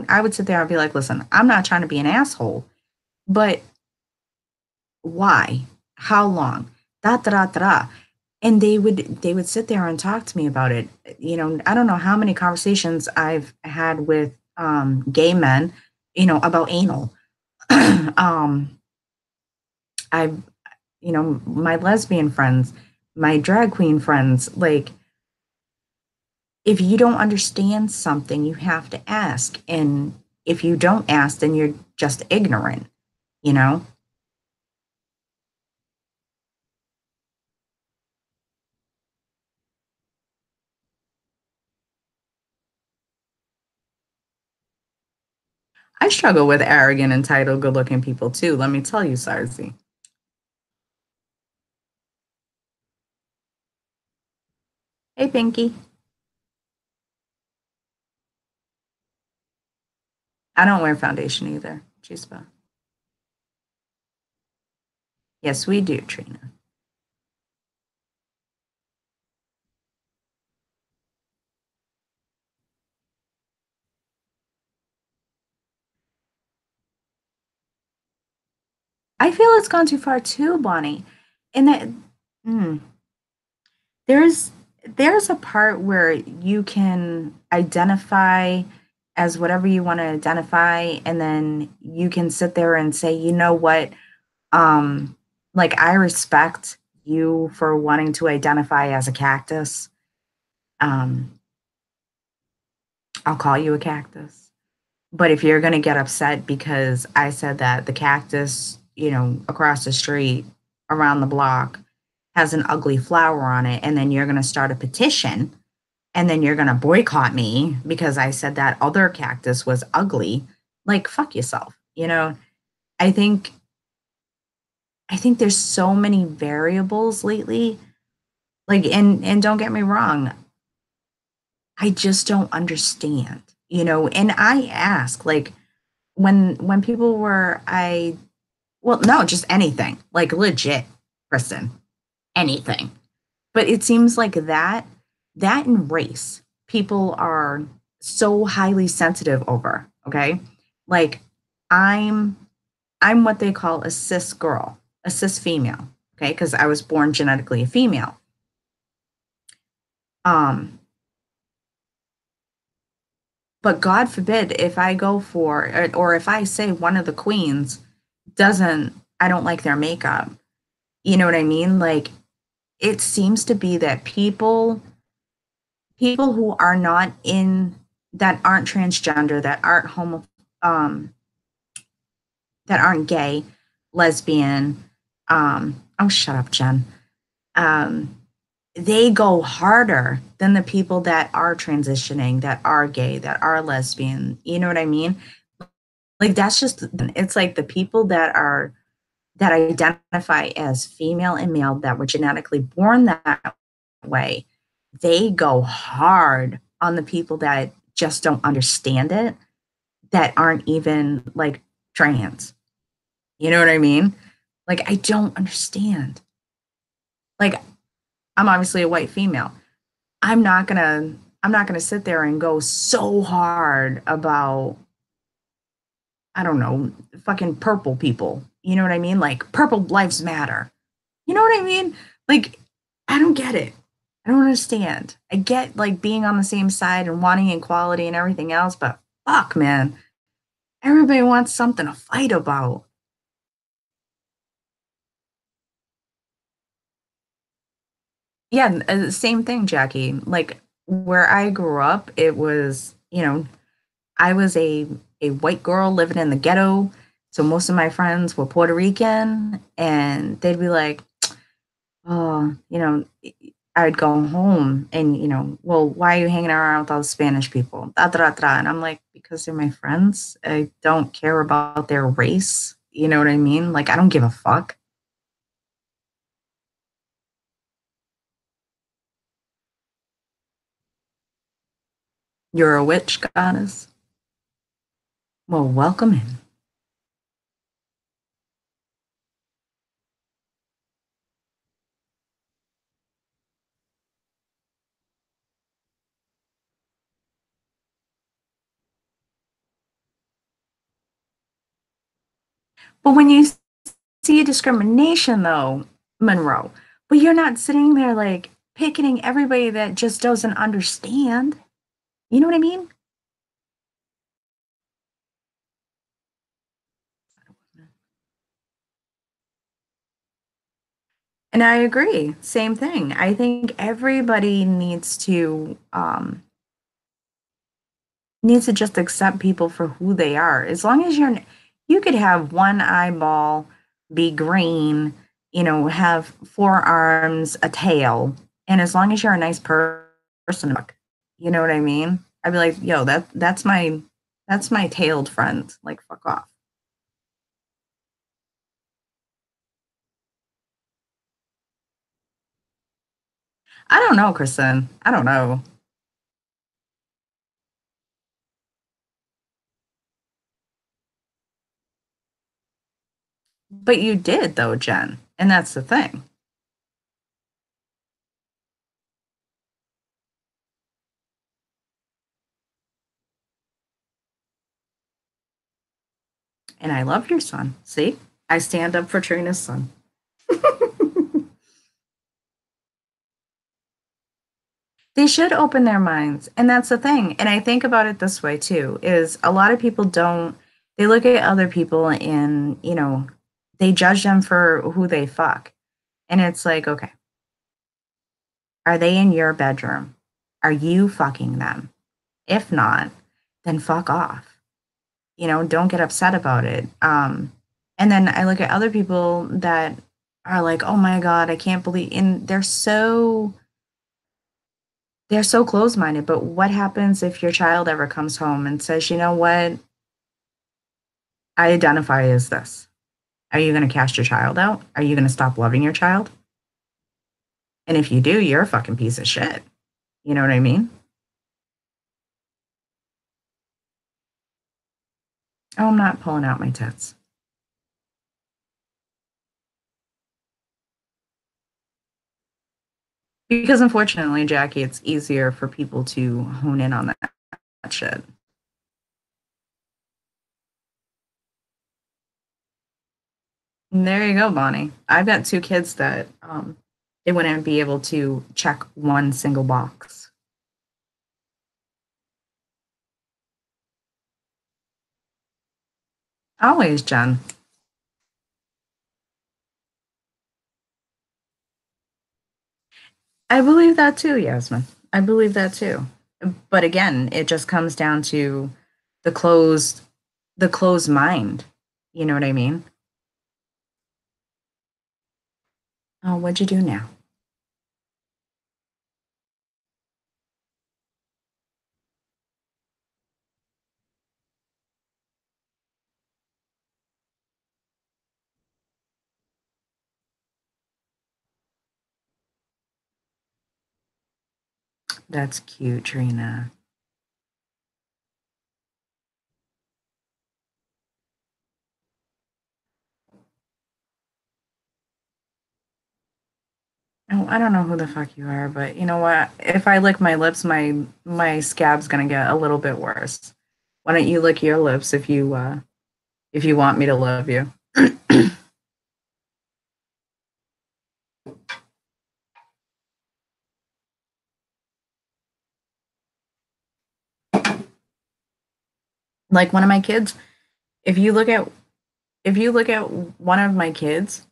S1: I would sit there and be like, listen, I'm not trying to be an asshole, but why? How long? Da da da da. Da. And they would sit there and talk to me about it. I don't know how many conversations I've had with gay men, about anal. um, I've my lesbian friends, my drag queen friends, like, if you don't understand something, you have to ask. And if you don't ask, then you're just ignorant, you know? I struggle with arrogant, entitled, good looking people too. Let me tell you, Sarzi. Hey, Pinky. I don't wear foundation either. Chispa. Yes, we do, Trina. I feel it's gone too far too, Bonnie. And that mm, there's there's a part where you can identify as whatever you want to identify, and then you can sit there and say, you know what, um, like, I respect you for wanting to identify as a cactus. Um, I'll call you a cactus. But if you're going to get upset because I said that the cactus, across the street, around the block, has an ugly flower on it, and then you're going to start a petition, and then you're going to boycott me because I said that other cactus was ugly, like, fuck yourself. I think I think there's so many variables lately. Like, and don't get me wrong, I just don't understand, and I ask, like, when people were I well, no, just anything, like, legit, Kristen, anything. But it seems like that and race, people are so highly sensitive over, okay? Like, I'm I'm what they call a cis girl, a cis female, okay? Because I was born genetically a female. Um, but God forbid if I go for or if I say one of the queens doesn't I don't like their makeup. You know what I mean? Like, it seems to be that people who are not in that aren't transgender, um that aren't gay, lesbian, oh, shut up, Jen. Um they go harder than the people that are transitioning, that are gay, that are lesbian. You know what I mean? Like, that's just it's like the people that identify as female and male, that were genetically born that way, they go hard on the people that just don't understand it, that aren't even, like, trans. You know what I mean? Like, I don't understand. Like, I'm obviously a white female. I'm not gonna sit there and go so hard about, I don't know, fucking purple people. You know what I mean? Like, purple lives matter. You know what I mean? Like, I don't get it. I don't understand. I get, like, being on the same side and wanting equality and everything else, but fuck, man. Everybody wants something to fight about. Yeah, same thing, Jackie. Like where I grew up, it was, I was a white girl living in the ghetto, so most of my friends were Puerto Rican, and they'd be like, "Oh, I'd go home and, well, why are you hanging around with all the Spanish people? Da, da, da, da." And I'm like, because they're my friends. I don't care about their race. You know what I mean? Like, I don't give a fuck. You're a witch goddess. Well, welcome in. But when you see a discrimination, though, Monroe, but you're not sitting there like picketing everybody that just doesn't understand. You know what I mean? And I agree. Same thing. I think everybody needs to just accept people for who they are. As long as you could have one eyeball, be green, have four arms, a tail, and as long as you're a nice person, you know what I mean? I'd be like, yo, that's my tailed friend. Like, fuck off. I don't know, Kristen. I don't know. But you did though, Jen. And that's the thing. And I love your son. See? I stand up for Trina's son. They should open their minds. And that's the thing. And I think about it this way too, is a lot of people don't they look at other people and, they judge them for who they fuck. And it's like, okay, are they in your bedroom? Are you fucking them? If not, then fuck off. Don't get upset about it. And then I look at other people that are like, oh my God, I can't believe, and they're so close minded. But what happens if your child ever comes home and says, you know what, I identify as this? Are you going to cast your child out? Are you going to stop loving your child? And if you do, you're a fucking piece of shit. You know what I mean? Oh, I'm not pulling out my tits. Because unfortunately, Jackie, it's easier for people to hone in on that shit. And there you go, Bonnie. I've got two kids that they wouldn't be able to check one single box. Always, Jen. I believe that too, Yasmin. I believe that too. But again, it just comes down to the closed the closed mind. You know what I mean? Oh, what'd you do now? That's cute, Trina. Oh, I don't know who the fuck you are, but you know what? If I lick my lips, my scab's gonna get a little bit worse. Why don't you lick your lips if you want me to love you? Like one of my kids, if you look at if you look at one of my kids,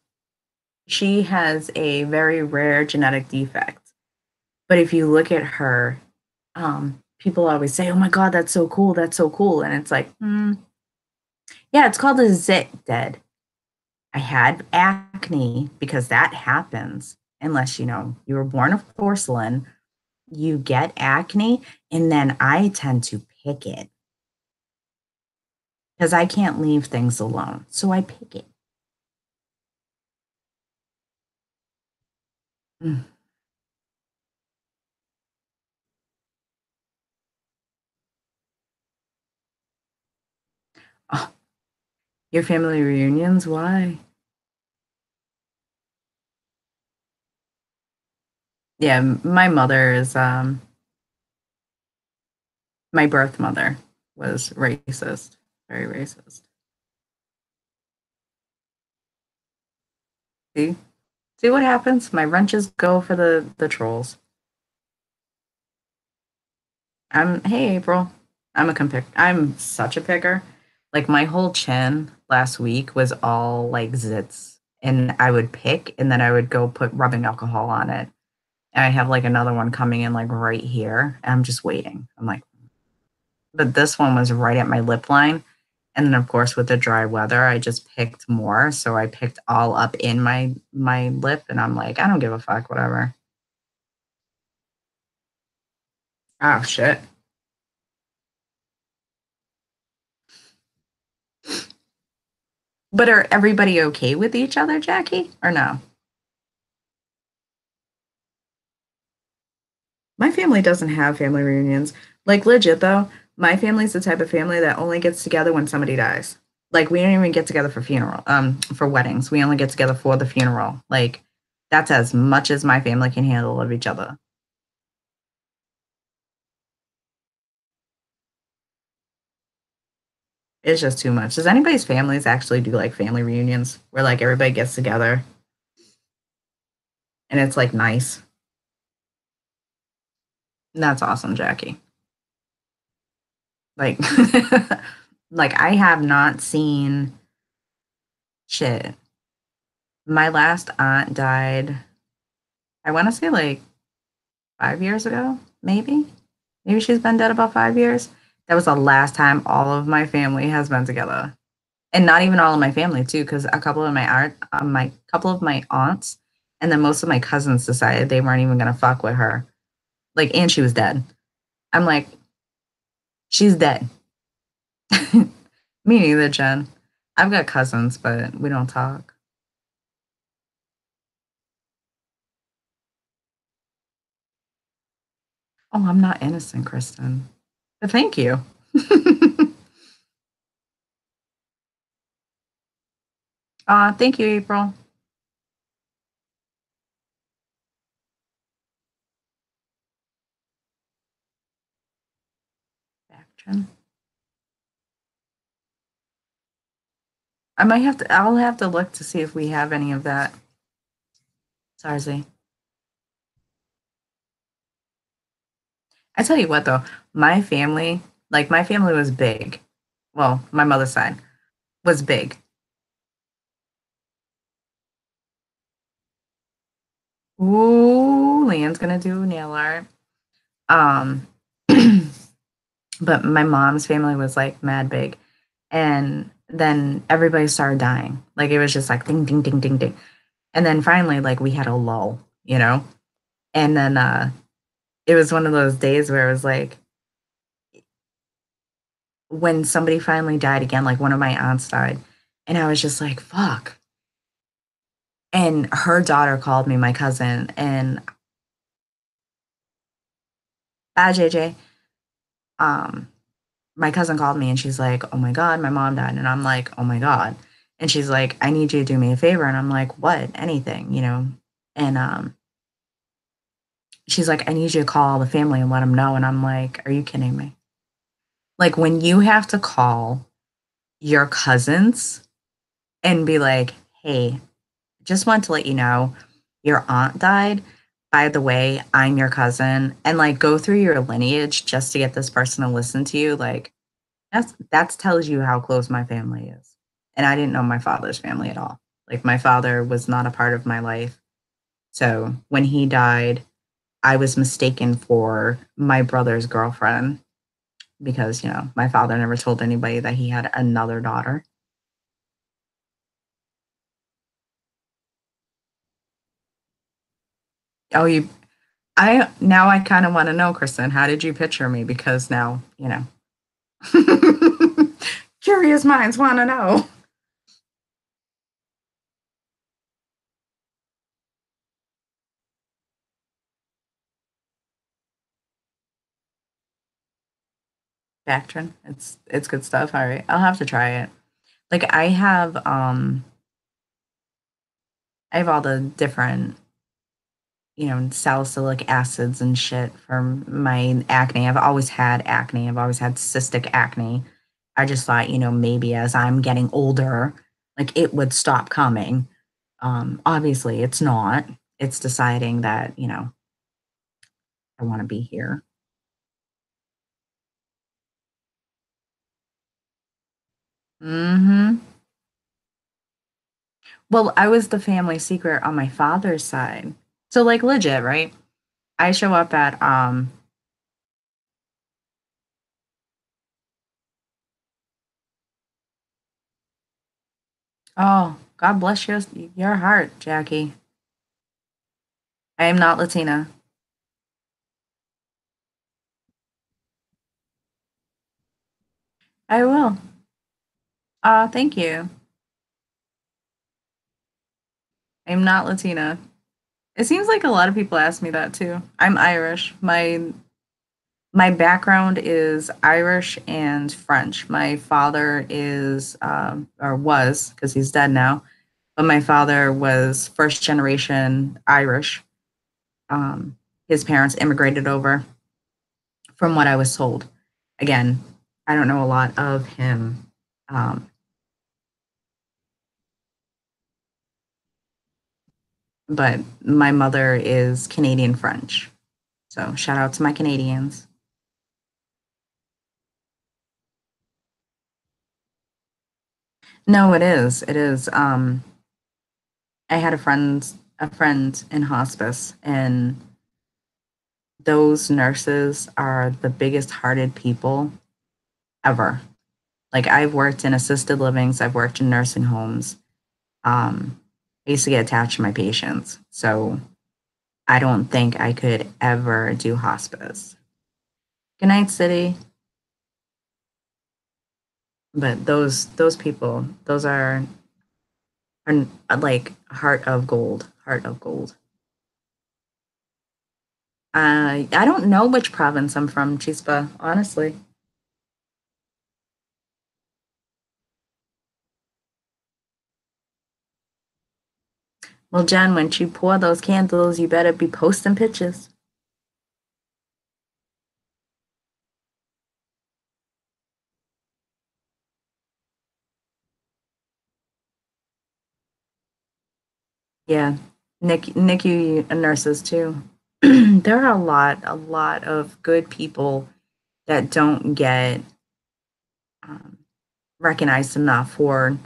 S1: she has a very rare genetic defect. But if you look at her, people always say, "Oh my god, that's so cool, that's so cool," and it's like, yeah, it's called a zit dead. I had acne because that happens unless, you were born of porcelain, you get acne, and then I tend to pick it because I can't leave things alone, so I pick it. Mm. Oh, your family reunions? Why? Yeah, my mother is, my birth mother was racist, very racist. See? See what happens? My wrenches go for the trolls. Hey April. I'm such a picker. Like my whole chin last week was all like zits. And I would pick and then I would go put rubbing alcohol on it. And I have like another one coming in like right here. And I'm just waiting. I'm like, but this one was right at my lip line. And then of course with the dry weather, I just picked more. So I picked all up in my lip and I'm like, I don't give a fuck, whatever. Oh shit. But are everybody okay with each other, Jackie? Or no? My family doesn't have family reunions. Like legit though, my family's the type of family that only gets together when somebody dies. Like we don't even get together for weddings. We only get together for the funeral. Like that's as much as my family can handle of each other. It's just too much. Does anybody's families actually do like family reunions where like everybody gets together and it's like nice? That's awesome, Jackie. Like like I have not seen shit. My last aunt died, I want to say like 5 years ago, maybe. Maybe she's been dead about 5 years. That was the last time all of my family has been together, and not even all of my family too, because a couple of my couple of my aunts, and then most of my cousins decided they weren't even gonna fuck with her. Like, and she was dead. I'm like, she's dead. Me neither, Jen. I've got cousins, but we don't talk. Oh, I'm not innocent, Kristen. But thank you. Thank you, April. Back, Jen. I'll have to look to see if we have any of that. Sarzi. I tell you what though, my family was big. Well, my mother's side was big. Ooh, Leanne's gonna do nail art. Um, but my mom's family was like mad big. And then everybody started dying. Like it was just like ding, ding, ding, ding, ding. And then finally, like we had a lull, you know? And then it was one of those days where it was like when somebody finally died again, like one of my aunts died. And I was just like, fuck. And her daughter called me, my cousin, and JJ, um, my cousin called me and she's like, oh my God, my mom died. And I'm like, oh my God. And she's like, I need you to do me a favor. And I'm like, what? Anything, you know? And she's like, I need you to call the family and let them know. And I'm like, are you kidding me? Like when you have to call your cousins and be like, hey, just want to let you know your aunt died. By the way, I'm your cousin, and like go through your lineage just to get this person to listen to you. Like that's tells you how close my family is. And I didn't know my father's family at all. Like my father was not a part of my life. So when he died, I was mistaken for my brother's girlfriend because, my father never told anybody that he had another daughter. Oh, now I kind of want to know, Kristen, how did you picture me? Because now, curious minds want to know. Bactrin, it's good stuff. All right, I'll have to try it. Like I have all the different, salicylic acids and shit for my acne. I've always had acne. I've always had cystic acne. I just thought, maybe as I'm getting older, like it would stop coming. Obviously, it's not. It's deciding that, I want to be here. Hmm. Well, I was the family secret on my father's side. So, like, legit, right? I show up at, oh, God bless your heart, Jackie. I am not Latina. I will. Thank you. I'm not Latina. It seems like a lot of people ask me that too. I'm Irish. My background is Irish and French. My father is or was because he's dead now, but my father was first generation Irish. Um, his parents immigrated over, from what I was told. Again, I don't know a lot of him, um, but my mother is Canadian French. So shout out to my Canadians. No, it is. It is. I had a friend in hospice, and those nurses are the biggest hearted people ever. Like I've worked in assisted livings, I've worked in nursing homes. I used to get attached to my patients, so I don't think I could ever do hospice. Good night, city. But those people, those are like heart of gold, heart of gold. I don't know which province I'm from, Chispa, honestly. Well, Jen, when you pour those candles, you better be posting pictures. Yeah, NICU nurses too. There are a lot of good people that don't get um, recognized enough for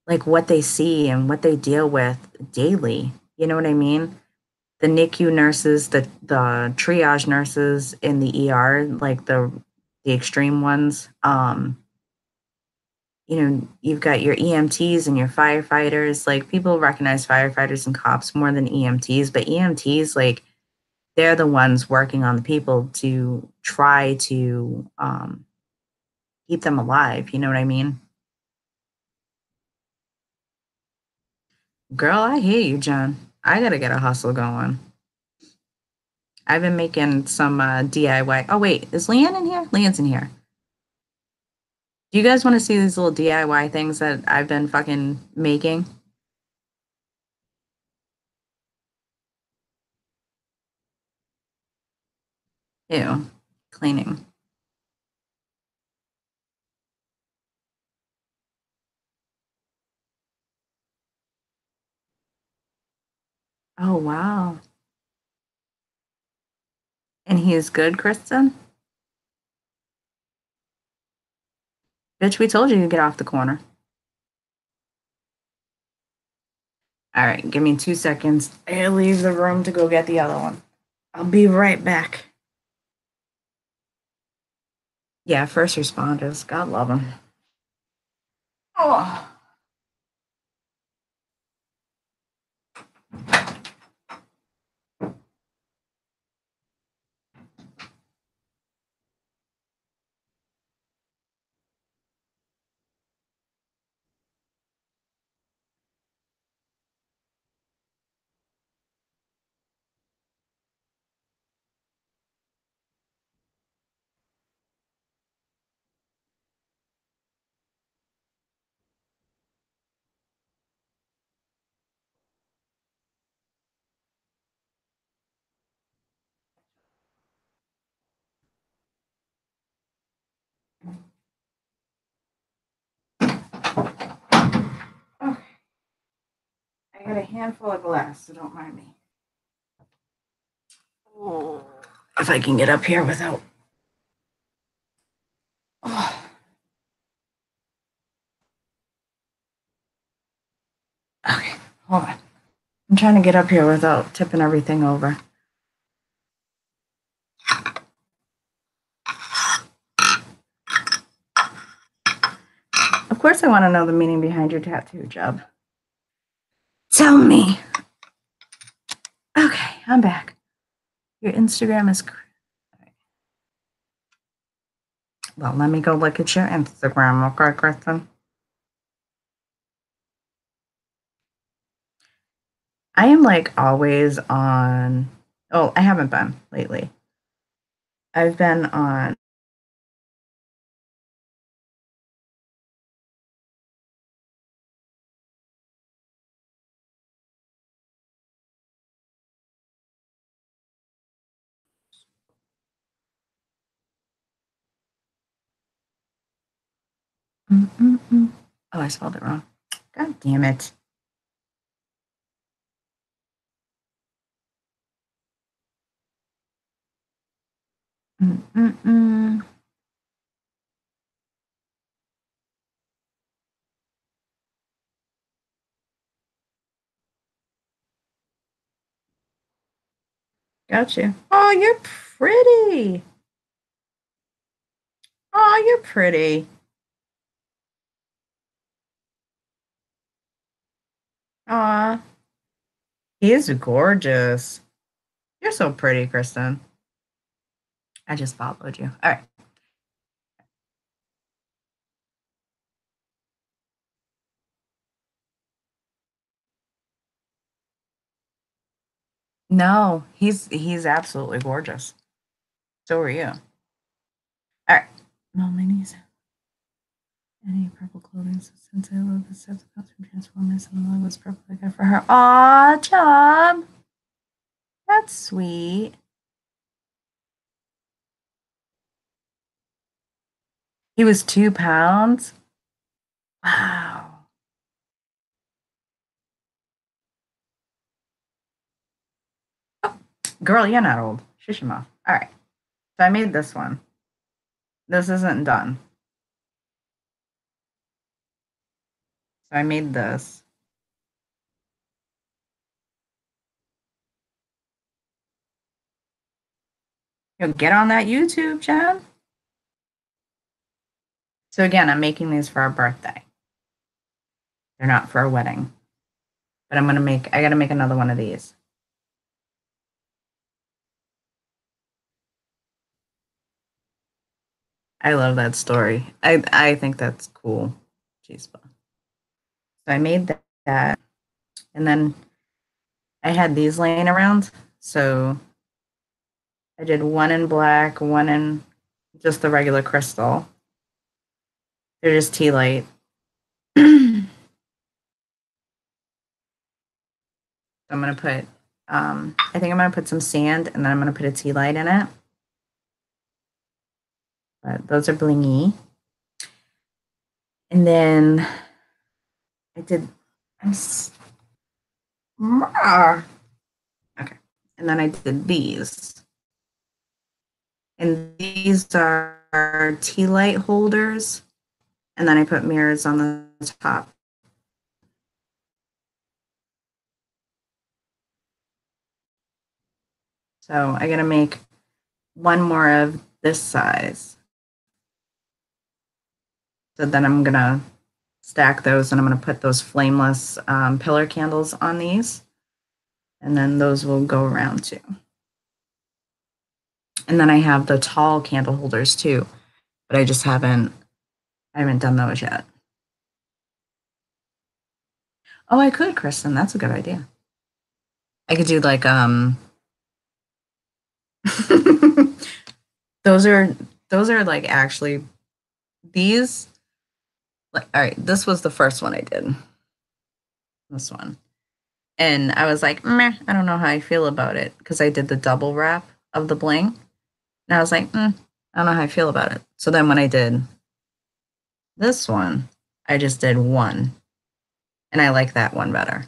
S1: like what they see and what they deal with daily. You know what I mean? The NICU nurses, the triage nurses in the ER, like the extreme ones. You've got your EMTs and your firefighters. Like people recognize firefighters and cops more than EMTs, but EMTs, like they're the ones working on the people to try to keep them alive. You know what I mean? Girl, I hear you, John. I gotta get a hustle going. I've been making some DIY. Oh wait, is Leanne in here? Leanne's in here. Do you guys want to see these little DIY things that I've been fucking making? Ew, cleaning. Oh wow. And he is good, Kristen? Bitch, we told you to get off the corner. All right, give me 2 seconds. I leave the room to go get the other one. I'll be right back. Yeah, first responders. God love them. Oh. Okay. I got a handful of glass, so don't mind me. Oh, if I can get up here without. Oh. Okay, hold on. I'm trying to get up here without tipping everything over. Of course, I want to know the meaning behind your tattoo, Jub. Tell me. Okay, I'm back. Your Instagram is. Well, let me go look at your Instagram, okay, Kristen? I am like always on. Oh, I haven't been lately. I've been on. Mm-mm-mm. Oh, I spelled it wrong. God damn it. Mm-mm-mm. Got you. Oh, you're pretty. Oh, you're pretty. Aw, he is gorgeous. You're so pretty, Kristen. I just followed you. All right. No, he's absolutely gorgeous. So are you. All right. No, my knees. Any purple clothing. So since I love the set of costume Transformers and the was purple, I got for her. Aw, Chub. That's sweet. He was 2 pounds. Wow. Oh, girl, you're not old. Shush your mouth. All right. So I made this one. This isn't done. So I made this. Yo, get on that YouTube, Jen. So again, I'm making these for our birthday. They're not for a wedding. But I gotta make another one of these. I love that story. I think that's cool. Jeez. So I made that. And then I had these laying around. So I did one in black, one in just the regular crystal. They're just tea light. I'm gonna put I think I'm gonna put some sand and then I'm gonna put a tea light in it. But those are blingy. And then I did okay. And then I did these. And these are tea light holders. And then I put mirrors on the top. So I gotta make one more of this size. So then I'm gonna stack those and I'm gonna put those flameless pillar candles on these. And then those will go around too. And then I have the tall candle holders too, but I haven't done those yet. Oh, I could, Kristen. That's a good idea. I could do like those are those are like actually these like all right, this was the first one I did. This one. And I was like, meh, I don't know how I feel about it because I did the double wrap of the bling. And I was like, I don't know how I feel about it. So then when I did this one, I just did one. And I like that one better.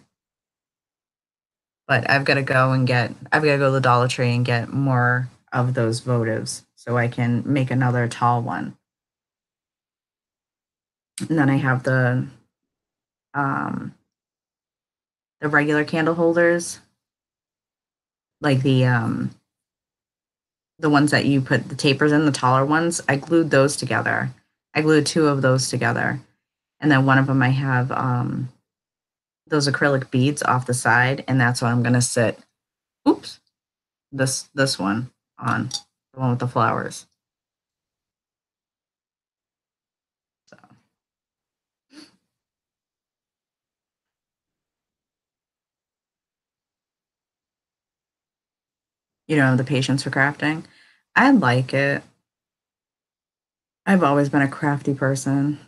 S1: But I've got to go to the Dollar Tree and get more of those votives so I can make another tall one. And then I have um, the regular candle holders, like the ones that you put the tapers in, the taller ones. I glued those together. I glued two of those together, and then one of them I have those acrylic beads off the side, and that's what I'm gonna sit. Oops, this one on the one with the flowers. So you know the patience for crafting. I like it. I've always been a crafty person.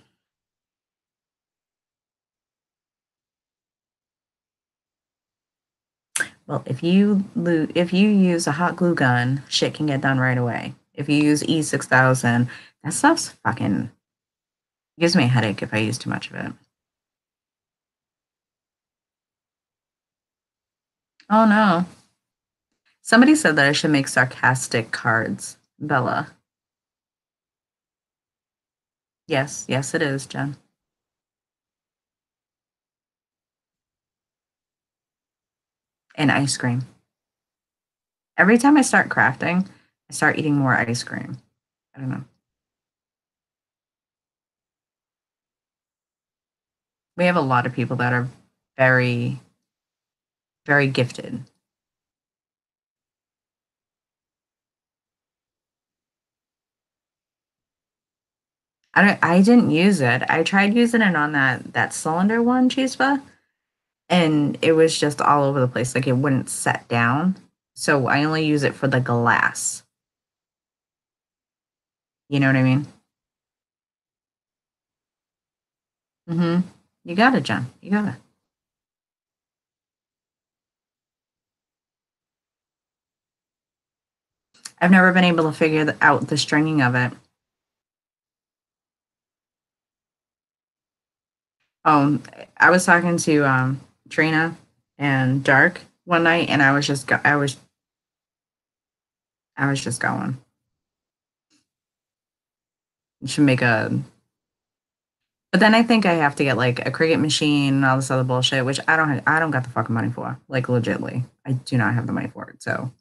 S1: Well, if you use a hot glue gun, shit can get done right away. If you use E6000, that stuff's fucking gives me a headache if I use too much of it. Oh no. Somebody said that I should make sarcastic cards, Bella. Yes, yes, it is, Jen. And ice cream. Every time I start crafting, I start eating more ice cream. I don't know. We have a lot of people that are very, very gifted. I didn't use it. I tried using it on that cylinder one, Chispa, and it was just all over the place. Like it wouldn't set down. So I only use it for the glass. You know what I mean? Mm-hmm. You got it, Jen. You got it. I've never been able to figure out the stringing of it. I was talking to Trina and Dark one night, and I was just going. Should make a. But then I think I have to get like a Cricut machine and all this other bullshit, which I don't got the fucking money for. Like legitly, I do not have the money for it. So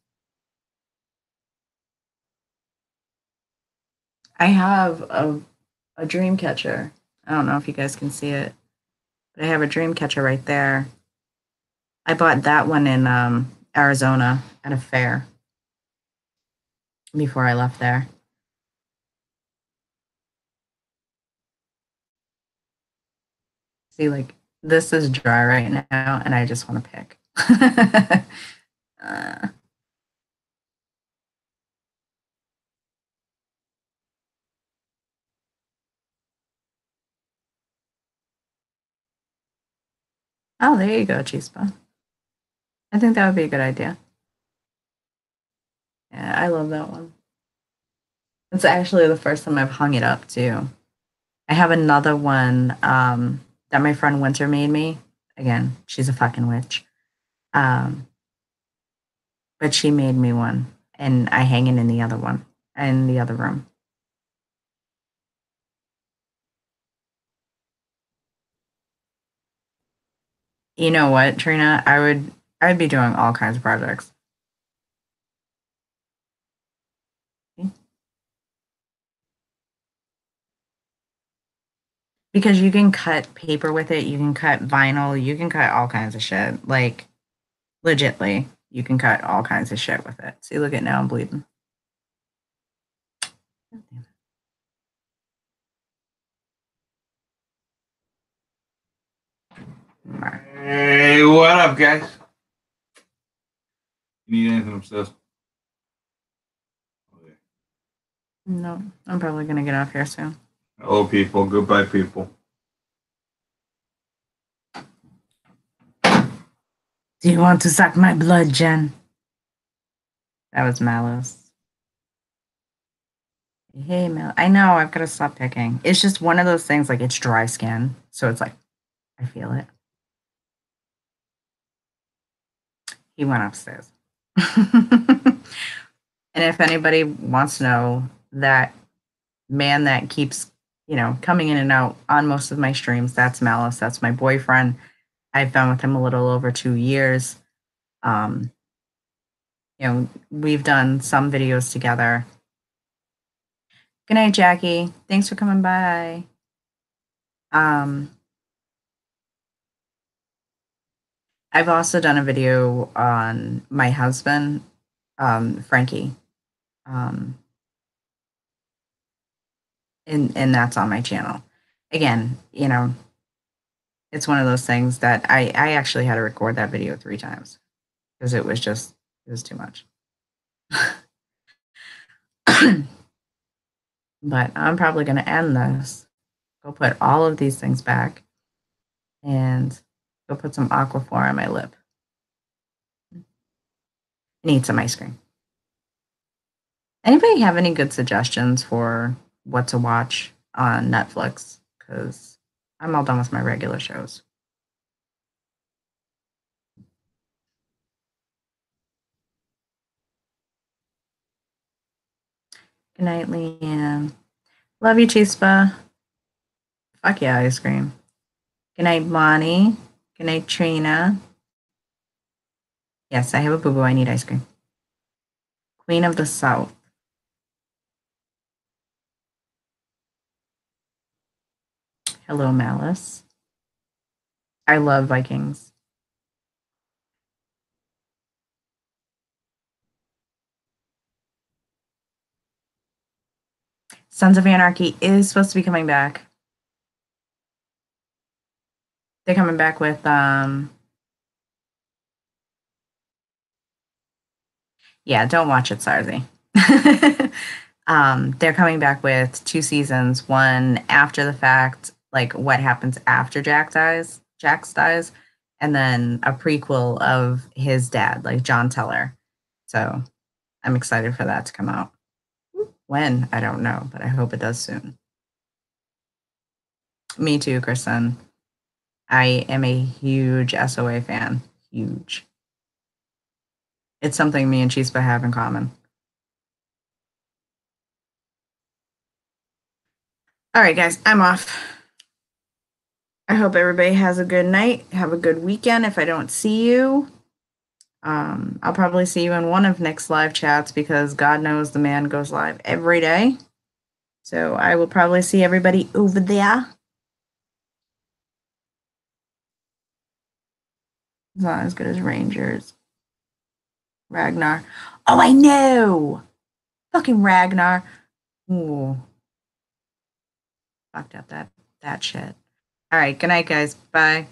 S1: I have a dream catcher. I don't know if you guys can see it, but I have a dream catcher right there. I bought that one in Arizona at a fair before I left there. See, like this is dry right now, and I just want to pick. uh, oh, there you go, Chispa. I think that would be a good idea. Yeah, I love that one. It's actually the first time I've hung it up too. I have another one that my friend Winter made me. Again, she's a fucking witch. Um, but she made me one, and I hang it in the other one, in the other room. You know what, Trina? I'd be doing all kinds of projects. Because you can cut paper with it, you can cut vinyl, you can cut all kinds of shit. Like, legitly, you can cut all kinds of shit with it. See, look at now I'm bleeding.
S2: Hey, what up, guys? You need anything upstairs? Okay.
S1: No, I'm probably gonna get off here soon.
S2: Hello, people. Goodbye, people.
S1: Do you want to suck my blood, Jen? That was Malice. Hey, Mal. I know, I've got to stop picking. It's just one of those things, like, it's dry skin. So it's like, I feel it. He went upstairs. And if anybody wants to know, that man that keeps, coming in and out on most of my streams, that's Malice. That's my boyfriend. I've been with him a little over 2 years. We've done some videos together. Good night, Jackie. Thanks for coming by. I've also done a video on my husband, Frankie. And that's on my channel. Again, it's one of those things that I actually had to record that video 3 times because it was too much. But I'm probably going to end this, go put all of these things back, and go put some Aquaphor on my lip and eat some ice cream. Anybody have any good suggestions for what to watch on Netflix? Because I'm all done with my regular shows. Good night, Leanne. Love you, Chispa. Fuck yeah, ice cream. Good night, Bonnie. Good night, Trina. Yes, I have a boo-boo. I need ice cream. Queen of the South. Hello, Malice. I love Vikings. Sons of Anarchy is supposed to be coming back. They're coming back with yeah, don't watch it, Sarzy. They're coming back with 2 seasons, one after the fact, like what happens after Jax dies, and then a prequel of his dad, like John Teller. So I'm excited for that to come out. When? I don't know, but I hope it does soon. Me too, Kristen. I am a huge SOA fan. Huge. It's something me and Chispa have in common. All right, guys, I'm off. I hope everybody has a good night. Have a good weekend. If I don't see you, I'll probably see you in one of Nick's live chats because God knows the man goes live every day. So I will probably see everybody over there. It's not as good as Rangers. Ragnar. Oh, I know! Fucking Ragnar. Ooh. Fucked up that shit. All right, good night, guys. Bye.